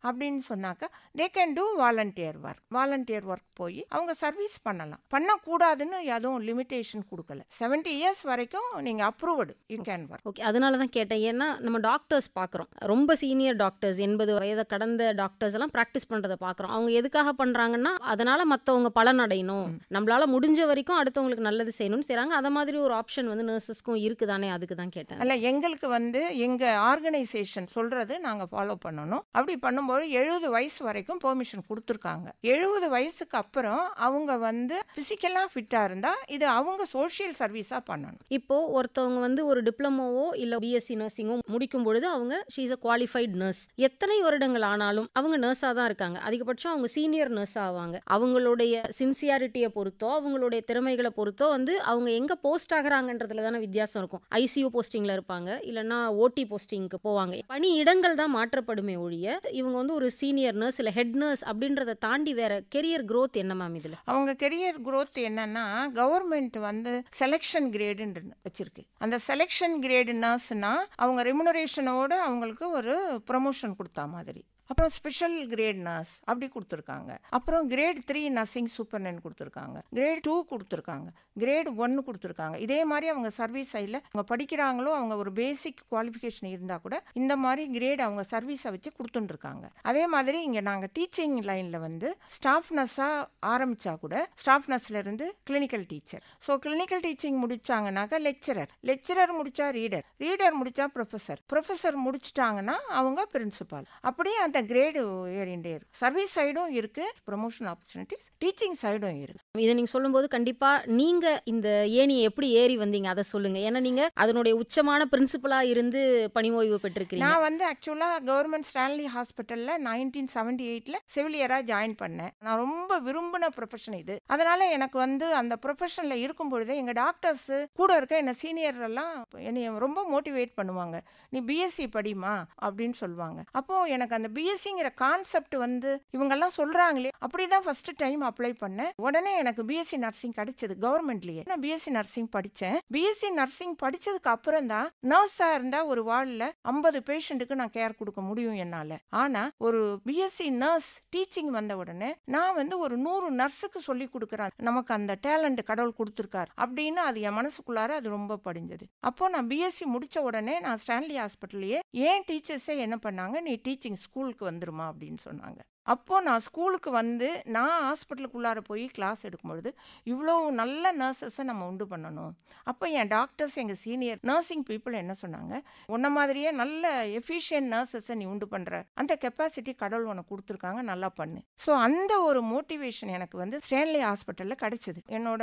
அப்படின்னு சொன்னாக்க they can do volunteer work போய் அவங்க சர்வீஸ் பண்ணலாம். பண்ணக்கூடாதுன்னு எதுவும் லிமிட்டேஷன் கொடுக்கல. 70 இயர்ஸ் வரைக்கும் நீங்கள் approved you can work. Okay, அதனால தான் கேட்டேன். ஏன்னா நம்ம டாக்டர்ஸ் பார்க்குறோம், ரொம்ப சீனியர் டாக்டர்ஸ் 80 வயதை கடந்த டாக்டர்ஸ் எல்லாம் ப்ராக்டிஸ் பண்ணுறதை பார்க்குறோம். அவங்க எதுக்காக பண்ணுறாங்கன்னா அதனால மற்றவங்க பலன் அடையணும், நம்மளால முடிஞ்ச வரைக்கும் அடுத்தவங்களுக்கு நல்லது செய்யணும்னு செய்கிறாங்க. அதை மாதிரி ஒரு ஆப்ஷன் வந்து நர்சஸ்க்கும் இருக்குதானே, அதுக்கு தான் கேட்டேன். அல்ல, எங்களுக்கு வந்து எங்கள் ஆர்கனைசேஷன் சொல்கிறது நாங்கள் ஃபாலோ பண்ணணும். அப்படி பண்ணும்போது 70 வயசு வரைக்கும் பெர்மிஷன் கொடுத்துருக்காங்க. 70 வயசுக்கு அப்புறம் அவங்க வந்து பிசிக்கலாக ஃபிட்டாக இருந்தால் இது அவங்க சோஷியல் சர்வீஸாக பண்ணணும். இப்போ ஒருத்தவங்க வந்து ஒரு டிப்ளமோவோ இல்லை பிஎஸ்சி நர்சிங்கோ முடிக்கும் பொழுது அவங்க she is a qualified nurse. எத்தனை வருடங்கள் ஆனாலும் அவங்க நர்ஸாக தான் இருக்காங்க. அதிகபட்சம் அவங்க சீனியர் நர்ஸ் ஆவாங்க. அவங்களுடைய சின்சியாரிட்டியை பொறுத்தோ அவங்களுடைய திறமைகளை பொறுத்தோ வந்து அவங்க எங்கே போஸ்ட் ஆகிறாங்கன்றதுல தானே வித்தியாசம் இருக்கும். ஐசியூ போஸ்டிங்கில் இருப்பாங்க, இல்லைன்னா ஓடி போஸ்டிங்க்கு போவாங்க. பணி இடங்கள் தான் மாற்றப்படுமே ஒழிய இவங்க வந்து ஒரு சீனியர் நர்ஸ் இல்லை ஹெட் நர்ஸ் அப்படின்றத தாண்டி வேற கெரியர் growth என்ன மேம் இதில்? அவங்க கெரியர் growth என்னன்னா கவர்மெண்ட் வந்து செலெக்ஷன் கிரேடுன்னு வச்சிருக்கு. அந்த செலெக்ஷன் கிரேடு நர்ஸ்னா அவங்க ரெமுனரேஷனோட அவங்களுக்கு ஒரு ப்ரமோஷன் கொடுத்தா மாதிரி. அப்புறம் ஸ்பெஷல் கிரேட் நர்ஸ் அப்படி கொடுத்துருக்காங்க. அப்புறம் கிரேட் 3 நர்சிங் சூப்பர்னன் கொடுத்துருக்காங்க, கிரேட் 2 கொடுத்துருக்காங்க, கிரேட் 1 கொடுத்துருக்காங்க. இதே மாதிரி அவங்க சர்வீஸ் சைடில் அவங்க படிக்கிறாங்களோ அவங்க ஒரு பேசிக் குவாலிஃபிகேஷன் இருந்தால் கூட இந்த மாதிரி கிரேட் அவங்க சர்வீஸை வச்சு கொடுத்துட்டுருக்காங்க. பண்ணுவாங்க. அதே மாதிரி இங்கே நாங்கள் டீச்சிங் லைனில் வந்து ஸ்டாஃப் நர்ஸாக ஆரம்பித்தா கூட ஸ்டாஃப் நர்ஸ்லேருந்து clinical teacher. So clinical teaching முடித்தாங்கனாக்கா லெக்சரர் முடித்தா ரீடர் முடித்தா ப்ரொஃபஸர் முடிச்சிட்டாங்கன்னா அவங்க பிரின்சிபால். அப்படியே அந்த கிரேடு ஏறிண்டே இருக்கு. சர்வீஸ் சைடும் இருக்குது, ப்ரொமோஷன் ஆப்பர்ச்சுனிட்டிஸ் டீச்சிங் சைடும் இருக்குது. இதை நீங்கள் சொல்லும்போது கண்டிப்பாக நீங்கள் இந்த ஏணியை எப்படி ஏறி வந்தீங்க அதை சொல்லுங்கள். ஏன்னா நீங்கள் அதனுடைய உச்சமான பிரின்சிபலாக இருந்து பணி ஓய்வு பெற்றிருக்கீங்க. நான் வந்து ஆக்சுவலாக கவர்மெண்ட் ஸ்டான்லி ஹாஸ்பிட்டலில் 1978 செவிலியராக ஜாயின் பண்ணேன். நான் ரொம்ப விரும்பின ப்ரொஃபஷன் இது. அதனால எனக்கு வந்து அந்த ப்ரொஃபஷனில் இருக்கும் பொழுதே எங்கள் டாக்டர்ஸ் கூட இருக்க என்ன சீனியர் எல்லாம் என்னை ரொம்ப மோட்டிவேட் பண்ணுவாங்க. நீ பிஎஸ்சி படிமா அப்படின்னு சொல்லுவாங்க. அப்போ எனக்கு அந்த பிஎஸ்சிங்கிற கான்செப்ட் வந்து இவங்கெல்லாம் சொல்றாங்களே, அப்படிதான் ஃபர்ஸ்ட் டைம் அப்ளை பண்ணேன். உடனே எனக்கு பிஎஸ்சி நர்சிங் கிடைச்சது கவர்மெண்ட்லயே. நான் பிஎஸ்சி நர்சிங் படித்தேன். பிஎஸ்சி நர்சிங் படிச்சதுக்கு அப்புறம் தான் நர்ஸா இருந்தா ஒரு வார்டில் 50 பேஷண்ட்டுக்கு நான் கேர் கொடுக்க முடியும் என்னால. ஆனா ஒரு பிஎஸ்சி நர்ஸ் டீச்சிங் வந்த உடனே நான் வந்து ஒரு 100 நர்ஸுக்கு சொல்லி கொடுக்குறேன். நமக்கு அந்த டேலண்ட் கடவுள் கொடுத்துருக்காரு அப்படின்னு அது என் மனசுக்குள்ளார அது ரொம்ப படிஞ்சது. அப்போ நான் பிஎஸ்சி முடிச்ச உடனே நான் ஸ்டான்லி ஹாஸ்பிட்டல்லையே ஏன் டீச்சர்ஸே என்ன பண்ணாங்க, நீ டீச்சிங் ஸ்கூலுக்கு வந்துருமா அப்படின்னு சொன்னாங்க. அப்போ நான் ஸ்கூலுக்கு வந்து நான் ஹாஸ்பிட்டலுக்குள்ளார போய் கிளாஸ் எடுக்கும்பொழுது இவ்வளோ நல்ல நர்சஸை நம்ம உண்டு பண்ணணும். அப்போ என் டாக்டர்ஸ் எங்கள் சீனியர் நர்சிங் பீப்புள் என்ன சொன்னாங்க, உன்ன மாதிரியே நல்ல எஃபிஷியன்ட் நர்சஸை நீ உண்டு பண்ணுற அந்த கெப்பாசிட்டி கடவுள் உனக்கு கொடுத்துருக்காங்க, நல்லா பண்ணு. ஸோ அந்த ஒரு மோட்டிவேஷன் எனக்கு வந்து ஸ்டான்லி ஹாஸ்பிட்டலில் கிடைச்சிது. என்னோட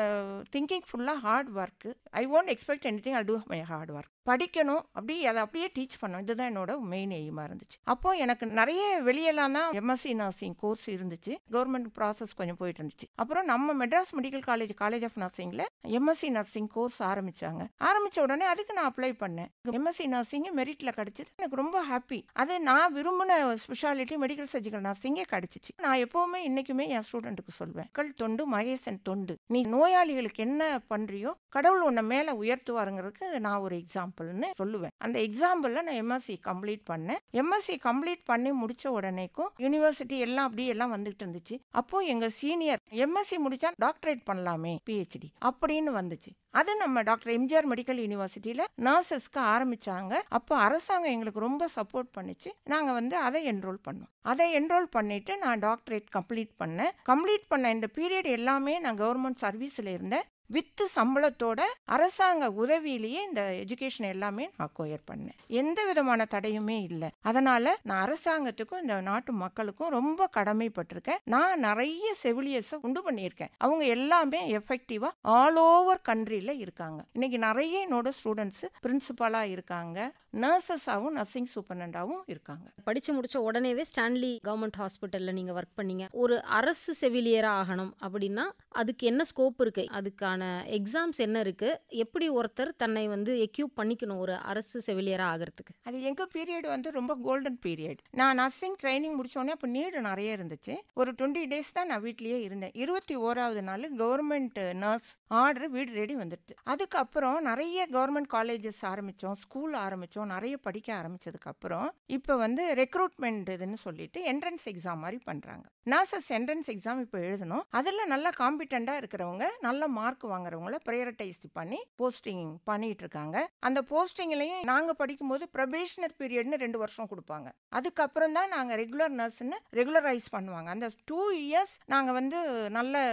திங்கிங் ஃபுல்லாக hard work. I won't expect anything, I do my hard work. படிக்கணும், அதை அப்படியே டீச் பண்ணணும். இதுதான் என்னோட மெயின் எய்மாக இருந்துச்சு. அப்போ எனக்கு நிறைய வெளியெல்லாம் தான் எம்எஸ்சி நர்சிங் கோர்ஸ் இருந்துச்சு. கவர்மெண்ட் ப்ராசஸ் கொஞ்சம் போயிட்டு இருந்துச்சு. அப்புறம் நம்ம மெட்ராஸ் மெடிக்கல் காலேஜ் ஆஃப் நர்சிங்கில் எம்எஸ்சி நர்சிங் கோர்ஸ் ஆரம்பிச்ச உடனே அதுக்கு நான் அப்ளை பண்ணேன். எம்எஸ்சி நர்சிங் மெரிட்ல கிடைச்சது. எனக்கு ரொம்ப ஹாப்பி. அது நான் விரும்பின ஸ்பெஷாலிட்டி மெடிக்கல் சர்ஜிக்கல் நர்சிங்கே கிடைச்சிச்சு. நான் எப்பவுமே இன்னைக்குமே என் ஸ்டூடெண்ட்டுக்கு சொல்வேன், மக்கள் தொண்டு மகேசன் தொண்டு. நீ நோயாளிகளுக்கு என்ன பண்றியோ கடவுள் உன்னை மேல உயர்த்துவாருங்கிறதுக்கு நான் ஒரு எக்ஸாம்பிள்னு சொல்லுவேன். அந்த எக்ஸாம்பிள்ல நான் எம்எஸ்சி கம்ப்ளீட் பண்ணேன். எம்எஸ்சி கம்ப்ளீட் பண்ணி முடிச்ச உடனேக்கும் யூனிவர்சிட்டி எல்லாம் அப்படியே எல்லாம் வந்துட்டு இருந்துச்சு. அப்போ எங்க சீனியர் எம்எஸ்சி முடிச்சா டாக்டரேட் பண்ணலாமே, பிஹெச்டி அப்படின்னு வந்துச்சு. அது நம்ம டாக்டர் எம்ஜிஆர் மெடிக்கல் யூனிவர்சிட்டியில நர்சஸ்க்கு ஆரம்பிச்சாங்க. அப்போ அரசாங்கம் எங்களுக்கு ரொம்ப சப்போர்ட் பண்ணிச்சு. நாங்க வந்து அதை என்ரோல் பண்ணிட்டு நான் டாக்டரேட் கம்ப்ளீட் பண்ண இந்த பீரியட் எல்லாமே நான் கவர்மெண்ட் சர்வீஸ்ல இருந்தேன். வித்து சம்பளத்தோட அரசாங்க உதவியிலேயே இந்த எஜுகேஷன் எல்லாமே நான் அக்வயர் பண்ணேன். எந்த விதமான தடையுமே இல்லை. அதனால நான் அரசாங்கத்துக்கும் இந்த நாட்டு மக்களுக்கும் ரொம்ப கடமைப்பட்டிருக்கேன். நான் நிறைய செவிலியர்ஸை உண்டு பண்ணியிருக்கேன். அவங்க எல்லாமே எஃபெக்டிவா ஆல் ஓவர் கண்ட்ரியில் இருக்காங்க. இன்னைக்கு நிறைய என்னோட ஸ்டூடெண்ட்ஸ் பிரின்சிபலா இருக்காங்க, நர்சஸாகவும் நர்சிங் சூப்பரண்டாகவும் இருக்காங்க. படிச்சு முடிச்ச உடனேவே ஸ்டான்லி கவர்மெண்ட் ஹாஸ்பிட்டல்ல நீங்க ஒர்க் பண்ணீங்க. ஒரு அரசு செவிலியரா ஆகணும் அப்படின்னா அதுக்கு என்ன ஸ்கோப் இருக்கு, அதுக்கான எக்ஸாம்ஸ் என்ன இருக்கு, எப்படி ஒருத்தர் தன்னை வந்து எக்யூப் பண்ணிக்கணும் ஒரு அரசு செவிலியரா ஆகிறதுக்கு? அது எங்க பீரியட் வந்து ரொம்ப கோல்டன் பீரியட். நான் நர்சிங் ட்ரைனிங் முடிச்சோடனே அப்போ நீடு நிறைய இருந்துச்சு. ஒரு 20 டேஸ் தான் நான் வீட்லயே இருந்தேன். 21வது நாள் கவர்மெண்ட் நர்ஸ் ஆர்டர் வீடு ரெடி வந்துடுச்சு. அதுக்கப்புறம் நிறைய கவர்மெண்ட் காலேஜஸ் ஆரம்பிச்சோம், ஸ்கூல் ஆரம்பிச்சோம், நிறைய படிக்க ஆரம்பிச்சதுக்கு அப்புறம் இப்போ வந்து ரெக்ரூட்மெண்ட் இதுன்னு சொல்லிட்டு என்ட்ரன்ஸ் எக்ஸாம் மாதிரி பண்றாங்க. நர்சஸ் என்ட்ரன்ஸ் எக்ஸாம் இப்போ எழுதணும். அதில் நல்லா காம்பிட்டண்டா இருக்கிறவங்க, நல்ல மார்க் வாங்குறவங்கள ப்ரையாரிட்டைஸ் பண்ணி போஸ்டிங் பண்ணிட்டு இருக்காங்க. அந்த போஸ்டிங்லையும் நாங்க படிக்கும்போது ப்ரொபேஷனர் பீரியட்னு 2 வருஷம் கொடுப்பாங்க. அதுக்கப்புறம் தான் நாங்க ரெகுலர் நர்ஸ்ன்னு ரெகுலரைஸ் பண்ணுவாங்க. அந்த 2 இயர்ஸ் நாங்க வந்து நல்ல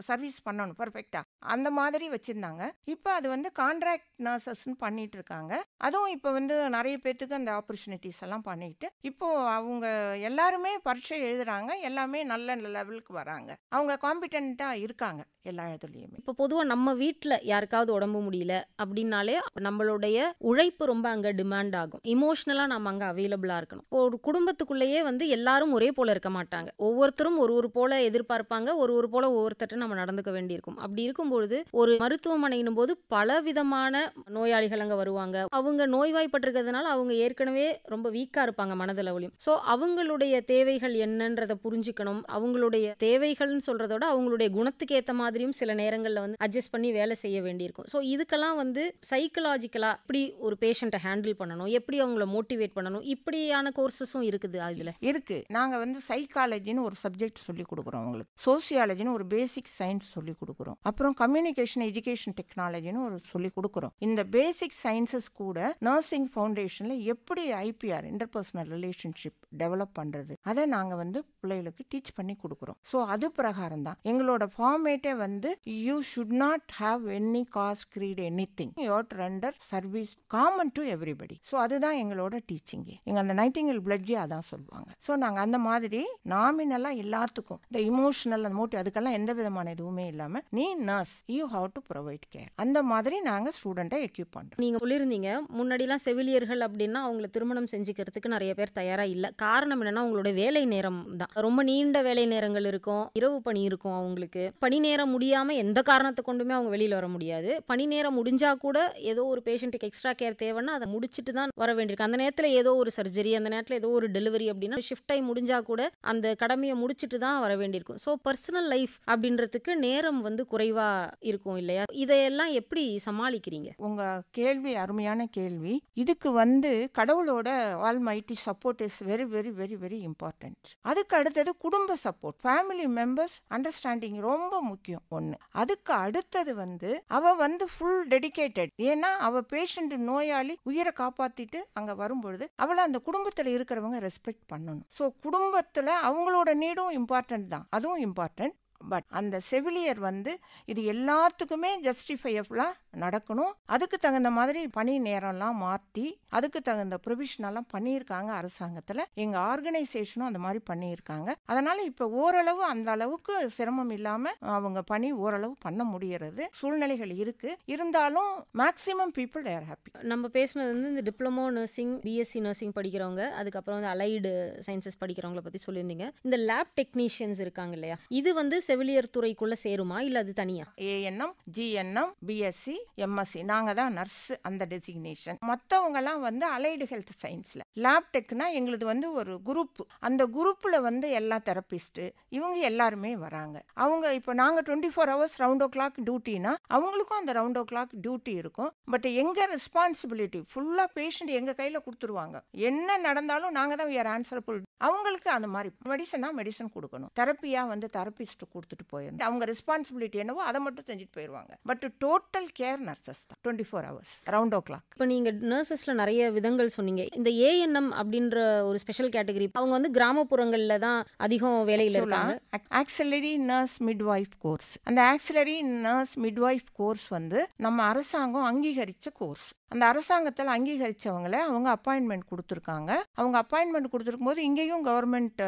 சர்வீஸ் பண்ணணும் பர்ஃபெக்டா, அந்த மாதிரி வச்சிருந்தாங்க. இப்போ அது வந்து கான்ட்ராக்ட் நர்சஸ்ன்னு பண்ணிட்டு இருக்காங்க. அதுவும் இப்போ வந்து நிறைய பேத்துக்கு அந்த ஆப்பர்ச்சுனிட்டிஸ் எல்லாம் பண்ணிட்டு இப்போ அவங்க எல்லாருமே பரீட்சை எழுதுறாங்க, எல்லாமே நல்ல லெவலுக்கு வராங்க, அவங்க காம்பிட்டண்டா இருக்காங்க எல்லா இடத்துலையுமே. இப்போ பொதுவாக நம்ம வீட்டில் யாருக்காவது உடம்பு முடியல அப்படின்னாலே நம்மளுடைய உழைப்பு ரொம்ப அங்கே டிமாண்ட் ஆகும். இமோஷ்னலாக நம்ம அங்கே அவைலபிளாக இருக்கணும். ஒரு குடும்பத்துக்குள்ளேயே வந்து எல்லாரும் ஒரே போல இருக்க மாட்டாங்க. ஒவ்வொருத்தரும் ஒரு போல எதிர்பார்ப்பாங்க, ஒரு போல ஒவ்வொருத்தட்ட நம்ம நடந்துக்க வேண்டியிருக்கும். அப்படி இருக்கும்பொழுது ஒரு மருத்துவமனையினும் போது பல விதமான நோயாளிகள் அங்கே வருவாங்க. அவங்க நோய்வாய்ப்பட்டிருக்கிறதுனால அவங்க ஏற்கனவே ரொம்ப வீக்காக இருப்பாங்க மனதளவுலையும். ஸோ அவங்களுடைய தேவைகள் என்னன்றதை புரிஞ்சுக்கணும். அவங்களுடைய தேவைகள்னு சொல்றதோட அவங்களுடைய குணத்துக்கு ஏற்ற மாதிரியும் சில நேரங்களில் வந்து அட்ஜஸ்ட் பண்ணி வேலை செய்ய வேண்டியிருக்கும். ஸோ இதுக்கெல்லாம் வந்து சைக்கலாஜிக்கலா எப்படி ஒரு பேஷண்ட்டை ஹேண்டில் பண்ணணும், எப்படி அவங்கள மோட்டிவேட் பண்ணணும், இப்படியான கோர்சஸும் இருக்குது இதுல. இருக்கு. நாங்க வந்து சைக்காலஜின்னு ஒரு சப்ஜெக்ட் சொல்லி கொடுக்குறோம் அவங்களுக்கு, சோசியாலஜின்னு ஒரு பேசிக் சயின்ஸ் சொல்லி கொடுக்குறோம், அப்புறம் கம்யூனிகேஷன் எஜுகேஷன் டெக்னாலஜின்னு ஒரு சொல்லி கொடுக்குறோம். இந்த பேசிக் சயின்சஸ் கூட நர்சிங் ஃபவுண்டேஷன்ல எப்படி ஐபிஆர் இன்டர்பர்சனல் ரிலேஷன்ஷிப் டெவலப் பண்றது அதை நாங்க வந்து பிள்ளைகளுக்கு டீச் பண்ணி கொடுக்குறோம். ஸோ அது பிரகாரம் தான் எங்களோட ஃபார்மேட்டே வந்து you should not have any cost greet anything, you have to render service common to everybody. So அதுதான் எங்களோட டீச்சிங். எங்க அந்த நைட்டிங்கல் பிளட்ஜி அதான் சொல்லுவாங்க. ஸோ நாங்கள் அந்த மாதிரி நாமினலாக எல்லாத்துக்கும் இந்த இமோஷனல் அந்த மோட்டிவ் அதுக்கெல்லாம் எந்த விதமான எதுவுமே இல்லாமல் நீ nurse you have to provide care அந்த மாதிரி நாங்கள் ஸ்டூடெண்ட்டை எக்யூப் பண்ணுறோம். நீங்க சொல்லியிருந்தீங்க முன்னாடிலாம் செவிலியர்கள் அப்படின்னா அவங்களை திருமணம் செஞ்சுக்கிறதுக்கு நிறைய பேர் தயாரா இல்லை. காரணம் என்னன்னா அவங்களோட வேலை நேரம் தான். ரொம்ப நீண்ட வேலை நேரங்கள் இருக்கும், இரவு பணி இருக்கும், அவங்களுக்கு பணி நேரம் முடியாம எந்த காரணத்தை கொண்டுமே அவங்க வெளியில வர முடியாது. பணி நேரம் முடிஞ்சா கூட ஏதோ ஒரு பேஷண்ட்டுக்கு எக்ஸ்ட்ரா கேர் தேவைன்னா அதை முடிச்சுட்டு தான் வர வேண்டியிருக்கு. அந்த நேரத்தில் ஏதோ ஒரு சர்ஜரி, அந்த நேரத்தில் ஏதோ ஒரு டெலிவரி அப்படின்னா ஷிஃப்ட் டைம் முடிஞ்சா கூட அந்த கடமையை முடிச்சுட்டு தான் வர வேண்டியிருக்கும். ஸோ பர்சனல் லைஃப் அப்படின்றதுக்கு நேரம் வந்து குறைவா இருக்கும் இல்லையா? இதையெல்லாம் எப்படி சமாளிக்கிறீங்க? உங்க கேள்வி அருமையான கேள்வி. இதுக்கு வந்து கடவுளோட almighty support is very very very very important. அதுக்கு அடுத்தது குடும்ப சப்போர்ட், ஃபேமிலி மெம்பர்ஸ் அண்டர்ஸ்டாண்டிங் ரொம்ப முக்கியம் ஒன்று. அதுக்கு அடுத்தது வந்து அவ வந்து ஃபுல் டெடிகேட்டட். ஏன்னா அவ பேஷண்ட் நோயாளி உயிரை காப்பாத்திட்டு அங்க வரும்பொழுது அவளை அந்த குடும்பத்தில் இருக்கிறவங்க ரெஸ்பெக்ட் பண்ணணும். ஸோ குடும்பத்தில் அவங்களோட நீடும் இம்பார்ட்டன்ட் தான், அதுவும் இம்பார்ட்டன்ட். பட் அந்த செவிலியர் வந்து இது எல்லாத்துக்குமே ஜஸ்டிஃபையபிளாக நடக்கணும். அதுக்கு தகுந்த மாதிரி பணி நேரம்லாம் மாற்றி அதுக்கு தகுந்த ப்ரொவிஷனெல்லாம் பண்ணியிருக்காங்க அரசாங்கத்தில். எங்கள் ஆர்கனைசேஷனும் அந்த மாதிரி பண்ணியிருக்காங்க. அதனால் இப்போ ஓரளவு அந்த அளவுக்கு சிரமம் இல்லாமல் அவங்க பணி ஓரளவு பண்ண முடியறது சூழ்நிலைகள் இருக்குது. இருந்தாலும் maximum people they are happy. நம்ம பேசினது வந்து இந்த டிப்ளமோ நர்சிங், பிஎஸ்சி நர்சிங் படிக்கிறவங்க, அதுக்கப்புறம் வந்து அலைடு சயின்சஸ் படிக்கிறவங்கள பற்றி சொல்லியிருந்தீங்க. இந்த லேப் டெக்னீஷியன்ஸ் இருக்காங்க இல்லையா, இது வந்து செவிலியர் துறைக்குள்ள சேருமா இல்லை அது தனியா? ஏஎன்எம், ஜிஎன்எம், பிஎஸ்சி, எம்எஸ்சி நாங்க தான் நர்ஸ் அந்த டெசிக்னேஷன். மற்றவங்கலாம் வந்து அலைடு ஹெல்த் சயின்ஸ்ல. லேப் டெக்னா எங்களுது வந்து ஒரு குரூப். அந்த குரூப்ல வந்து எல்லா தெரபிஸ்ட் இவங்க எல்லாருமே வராங்க. அவங்க இப்போ நாங்க 24 hours ரவுண்ட் ஓ கிளாக் டியூட்டினா அவங்களுக்கும் அந்த ரவுண்ட் ஓ கிளாக் டியூட்டி இருக்கும். பட் எங்க ரெஸ்பான்சிபிலிட்டி ஃபுல்லா பேஷண்ட் எங்க கையில கொடுத்துருவாங்க. என்ன நடந்தாலும் நாங்க தான் we are answerable. அவங்களுக்கு அந்த மாதிரி மெடிசனா மெடிசன் கொடுக்கணும், தெரப்பியா வந்து தெரபிஸ்ட் கொடுத்துட்டு போயிடணும். அவங்க ரெஸ்பான்சிபிலிட்டி என்னவோ அதை மட்டும் செஞ்சுட்டு போயிடுவாங்க. பட் டோட்டல் கேர் நர்சஸ் தான் 24 hours ரவுண்ட் ஓ கிளாக். இப்போ நீங்க நர்சஸ்ல நிறைய விதங்கள் சொன்னீங்க. இந்த ஏஎன்எம் அப்படின்ற ஒரு ஸ்பெஷல் கேட்டகரி அவங்க வந்து கிராமப்புறங்கள்ல தான் அதிகம் வேலையில இருக்காங்க. ஆக்சிலரி நர்ஸ் மிட்வைஃப் கோர்ஸ், அந்த ஆக்சிலரி நர்ஸ் மிட்வைஃப் கோர்ஸ் வந்து நம்ம அரசாங்கம் அங்கீகரிச்ச கோர்ஸ். அந்த அரசாங்கத்தில் அங்கீகரித்தவங்களை அவங்க அப்பாயின்மெண்ட் கொடுத்துருக்காங்க. அவங்க அப்பாயின்மெண்ட் கொடுத்துருக்கும் போது இங்கேயும் கவர்மெண்ட்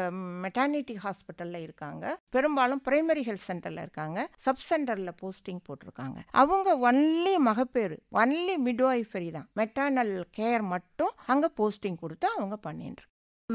மெட்டர்னிட்டி ஹாஸ்பிட்டலில் இருக்காங்க, பெரும்பாலும் பிரைமரி ஹெல்த் சென்டரில் இருக்காங்க, சப் சென்டரில் போஸ்டிங் போட்டிருக்காங்க. அவங்க ஒன்லி மகப்பேறு, ஒன்லி மிட்வைஃபரி தான், மெட்டர்னல் கேர் மட்டும் அங்கே போஸ்டிங் கொடுத்து அவங்க பண்ணிட்டு.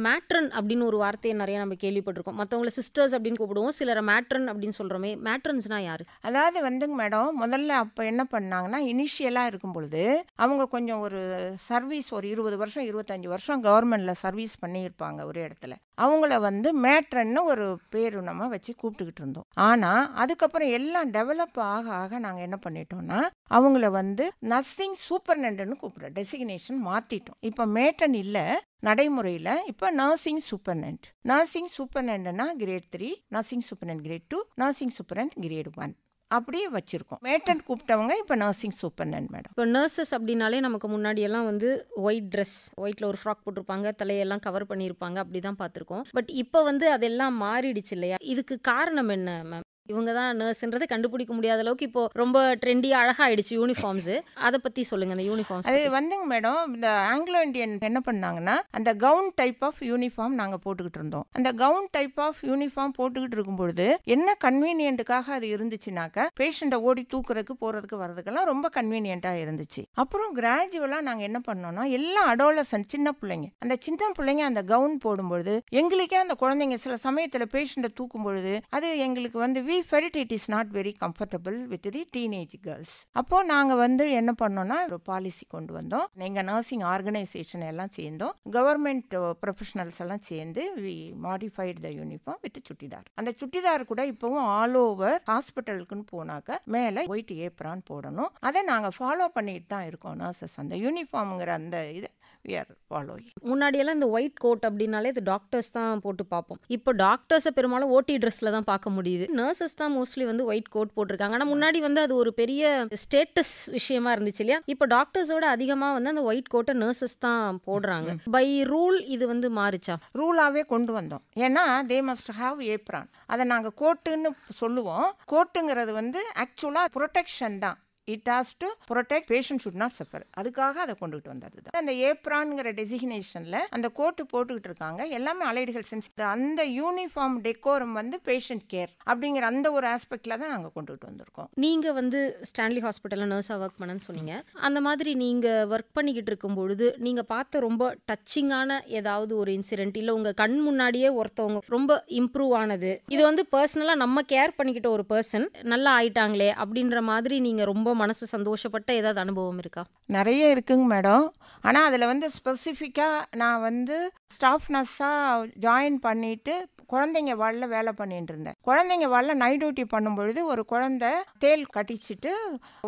மேட்ரன் அப்படின்னு ஒரு வார்த்தையை நிறைய நம்ம கேள்விப்பட்டிருக்கோம். மற்றவங்கள சிஸ்டர்ஸ் அப்படின்னு கூப்பிடுவோம், சிலரை மேட்ரன் அப்படின்னு சொல்கிறோமே. மேட்ரன்ஸ்னா யாரு? அதாவது வந்துங்க மேடம், முதல்ல அப்போ என்ன பண்ணாங்கன்னா இனிஷியலாக இருக்கும் பொழுது அவங்க கொஞ்சம் ஒரு சர்வீஸ் ஒரு 20 வருஷம் 25 வருஷம் கவர்மெண்ட்டில் சர்வீஸ் பண்ணியிருப்பாங்க ஒரு இடத்துல. அவங்கள வந்து மேட்ரன்னு ஒரு பேர் நம்ம வச்சு கூப்பிட்டுக்கிட்டு இருந்தோம். ஆனால் அதுக்கப்புறம் எல்லாம் டெவலப் ஆக ஆக நாங்கள் என்ன பண்ணிட்டோம்னா அவங்கள வந்து நர்சிங் சூப்பர்டென்ட்னு கூப்பிட்றோம், டெசிக்னேஷன் மாற்றிட்டோம். இப்போ மேட்ரன் இல்லை நடைமுறையில், இப்போ நர்சிங் சூப்பர்டென்ட். நர்சிங் சூப்பர்டென்ட்னா grade 3, nursing superintendent grade 2, nursing superintendent grade 1 அப்படியே வச்சிருக்கோம். மேட்ரன் கூப்பிட்டவங்க இப்போ நர்சிங் சூப்பர்டென்ட் மேடம். இப்போ நர்சஸ் அப்படின்னாலே நமக்கு முன்னாடியெல்லாம் வந்து ஒயிட் ட்ரெஸ், ஒயிட்டில் ஒரு ஃப்ராக் போட்டிருப்பாங்க, தலையெல்லாம் கவர் பண்ணியிருப்பாங்க, அப்படி தான் பார்த்துருக்கோம். பட் இப்போ வந்து அதெல்லாம் மாறிடுச்சு இல்லையா? இதுக்கு காரணம் என்ன மேம்? இவங்க தான் நர்ஸ்ன்றதை கண்டுபிடிக்க முடியாத அளவுக்கு இப்போ ரொம்ப ட்ரெண்டியாக அழகாக ஆயிடுச்சு யூனிஃபார்ம்ஸ். அதை பற்றி சொல்லுங்க. அந்த யூனிஃபார்ம்ஸ் அது வந்துங்க மேடம், இந்த ஆங்கிலோ இண்டியன் என்ன பண்ணாங்கன்னா அந்த கவுன் டைப் ஆஃப் யூனிஃபார்ம் நாங்கள் போட்டுக்கிட்டு இருந்தோம். அந்த கவுன் டைப் ஆஃப் யூனிஃபார்ம் போட்டுக்கிட்டு இருக்கும்பொழுது என்ன கன்வீனியன்ட்டுக்காக அது இருந்துச்சுனாக்கா பேஷண்ட்டை ஓடி தூக்குறதுக்கு போகிறதுக்கு வர்றதுக்கெல்லாம் ரொம்ப கன்வீனியண்ட்டாக இருந்துச்சு. அப்புறம் கிராஜுவலாக நாங்கள் என்ன பண்ணோம்னா எல்லா அடோலசன்ட் சின்ன பிள்ளைங்க, அந்த சின்ன பிள்ளைங்க அந்த கவுன் போடும்பொழுது எங்களுக்கே அந்த குழந்தைங்க சில சமயத்தில் பேஷண்ட்டை தூக்கும் பொழுது அது எங்களுக்கு வந்து we felt it is not very comfortable with the teenage girls. அப்போ நாங்கள் வந்து என்ன பண்ணோம்னா ஒரு பாலிசி கொண்டு வந்தோம். எங்கள் நர்சிங் ஆர்கனைசேஷன் எல்லாம் சேர்ந்தோம், கவர்மெண்ட் ப்ரொஃபஷனல்ஸ் எல்லாம் சேர்ந்து we modified the uniform with சுட்டிதார். அந்த சுட்டிதார் கூட இப்போவும் ஆல் ஓவர் ஹாஸ்பிட்டலுக்குன்னு போனாக்க மேலே ஒயிட் ஏப்ரான் போடணும். அதை நாங்கள் ஃபாலோ பண்ணிட்டு தான் இருக்கோம் நர்சஸ். அந்த யூனிஃபார்முங்கிற அந்த இதை we are following. முன்னாடியெல்லாம் இந்த ஒயிட் கோட் அப்படின்னாலே இது டாக்டர்ஸ் தான் போட்டு பார்ப்போம். இப்போ டாக்டர்ஸை பெரும்பாலும் ஓடி ட்ரெஸ்ல தான் பார்க்க முடியுது. நர்சஸ் தான் மோஸ்ட்லி வந்து ஒயிட் கோட் போட்டிருக்காங்க. ஆனால் முன்னாடி வந்து அது ஒரு பெரிய ஸ்டேட்டஸ் விஷயமா இருந்துச்சு இல்லையா? இப்போ டாக்டர்ஸோட அதிகமாக வந்து அந்த ஒயிட் கோட்டை நர்சஸ் தான் போடுறாங்க. பை ரூல் இது வந்து மாறிச்சா? ரூலாகவே கொண்டு வந்தோம். ஏன்னா தே மஸ்ட் ஹாவ் ஏப்ரான். அதை நாங்கள் கோட்டுன்னு சொல்லுவோம். கோட்டுங்கிறது வந்து ஆக்சுவலாக ப்ரொடெக்ஷன் தான். It has to protect, patient should not suffer. அதுக்காக அதை கொண்டுகிட்டு வந்தது தான். அந்த ஏப்ரான்ங்கிற டெசிக்னேஷனில் அந்த கோட்டு போட்டுக்கிட்டு இருக்காங்க. எல்லாமே அலைடு ஹெல்த் சென்ஸ். அந்த யூனிஃபார்ம் டெக்கோரம் வந்து பேஷண்ட் கேர் அப்படிங்கிற அந்த ஒரு ஆஸ்பெக்டில் தான் நாங்கள் கொண்டுகிட்டு வந்திருக்கோம். நீங்கள் வந்து ஸ்டான்லி ஹாஸ்பிட்டலில் நர்ஸாக ஒர்க் பண்ணன்னு சொன்னீங்க. அந்த மாதிரி நீங்கள் ஒர்க் பண்ணிக்கிட்டு இருக்கும் பொழுது நீங்கள் பார்த்த ரொம்ப டச்சிங்கான ஏதாவது ஒரு இன்சிடென்ட், இல்லை உங்கள் கண் முன்னாடியே ஒருத்தவங்க ரொம்ப இம்ப்ரூவ் ஆனது, இது வந்து பர்சனலாக நம்ம கேர் பண்ணிக்கிட்ட ஒரு பர்சன் நல்லா ஆயிட்டாங்களே அப்படின்ற மாதிரி நீங்கள் ரொம்ப மனசு சந்தோஷப்பட்ட ஏதாவது அனுபவம் இருக்கா? நிறைய இருக்குங்க மேடம். ஆனால் அதில் வந்து ஸ்பெசிஃபிக்காக நான் வந்து ஸ்டாஃப் நர்ஸாக ஜாயின் பண்ணிட்டு குழந்தைங்க வார்டில் வேலை பண்ணிட்டு இருந்தேன். குழந்தைங்க வார்டில் நைட் டியூட்டி பண்ணும்பொழுது ஒரு குழந்தை தேல் கட்டிச்சிட்டு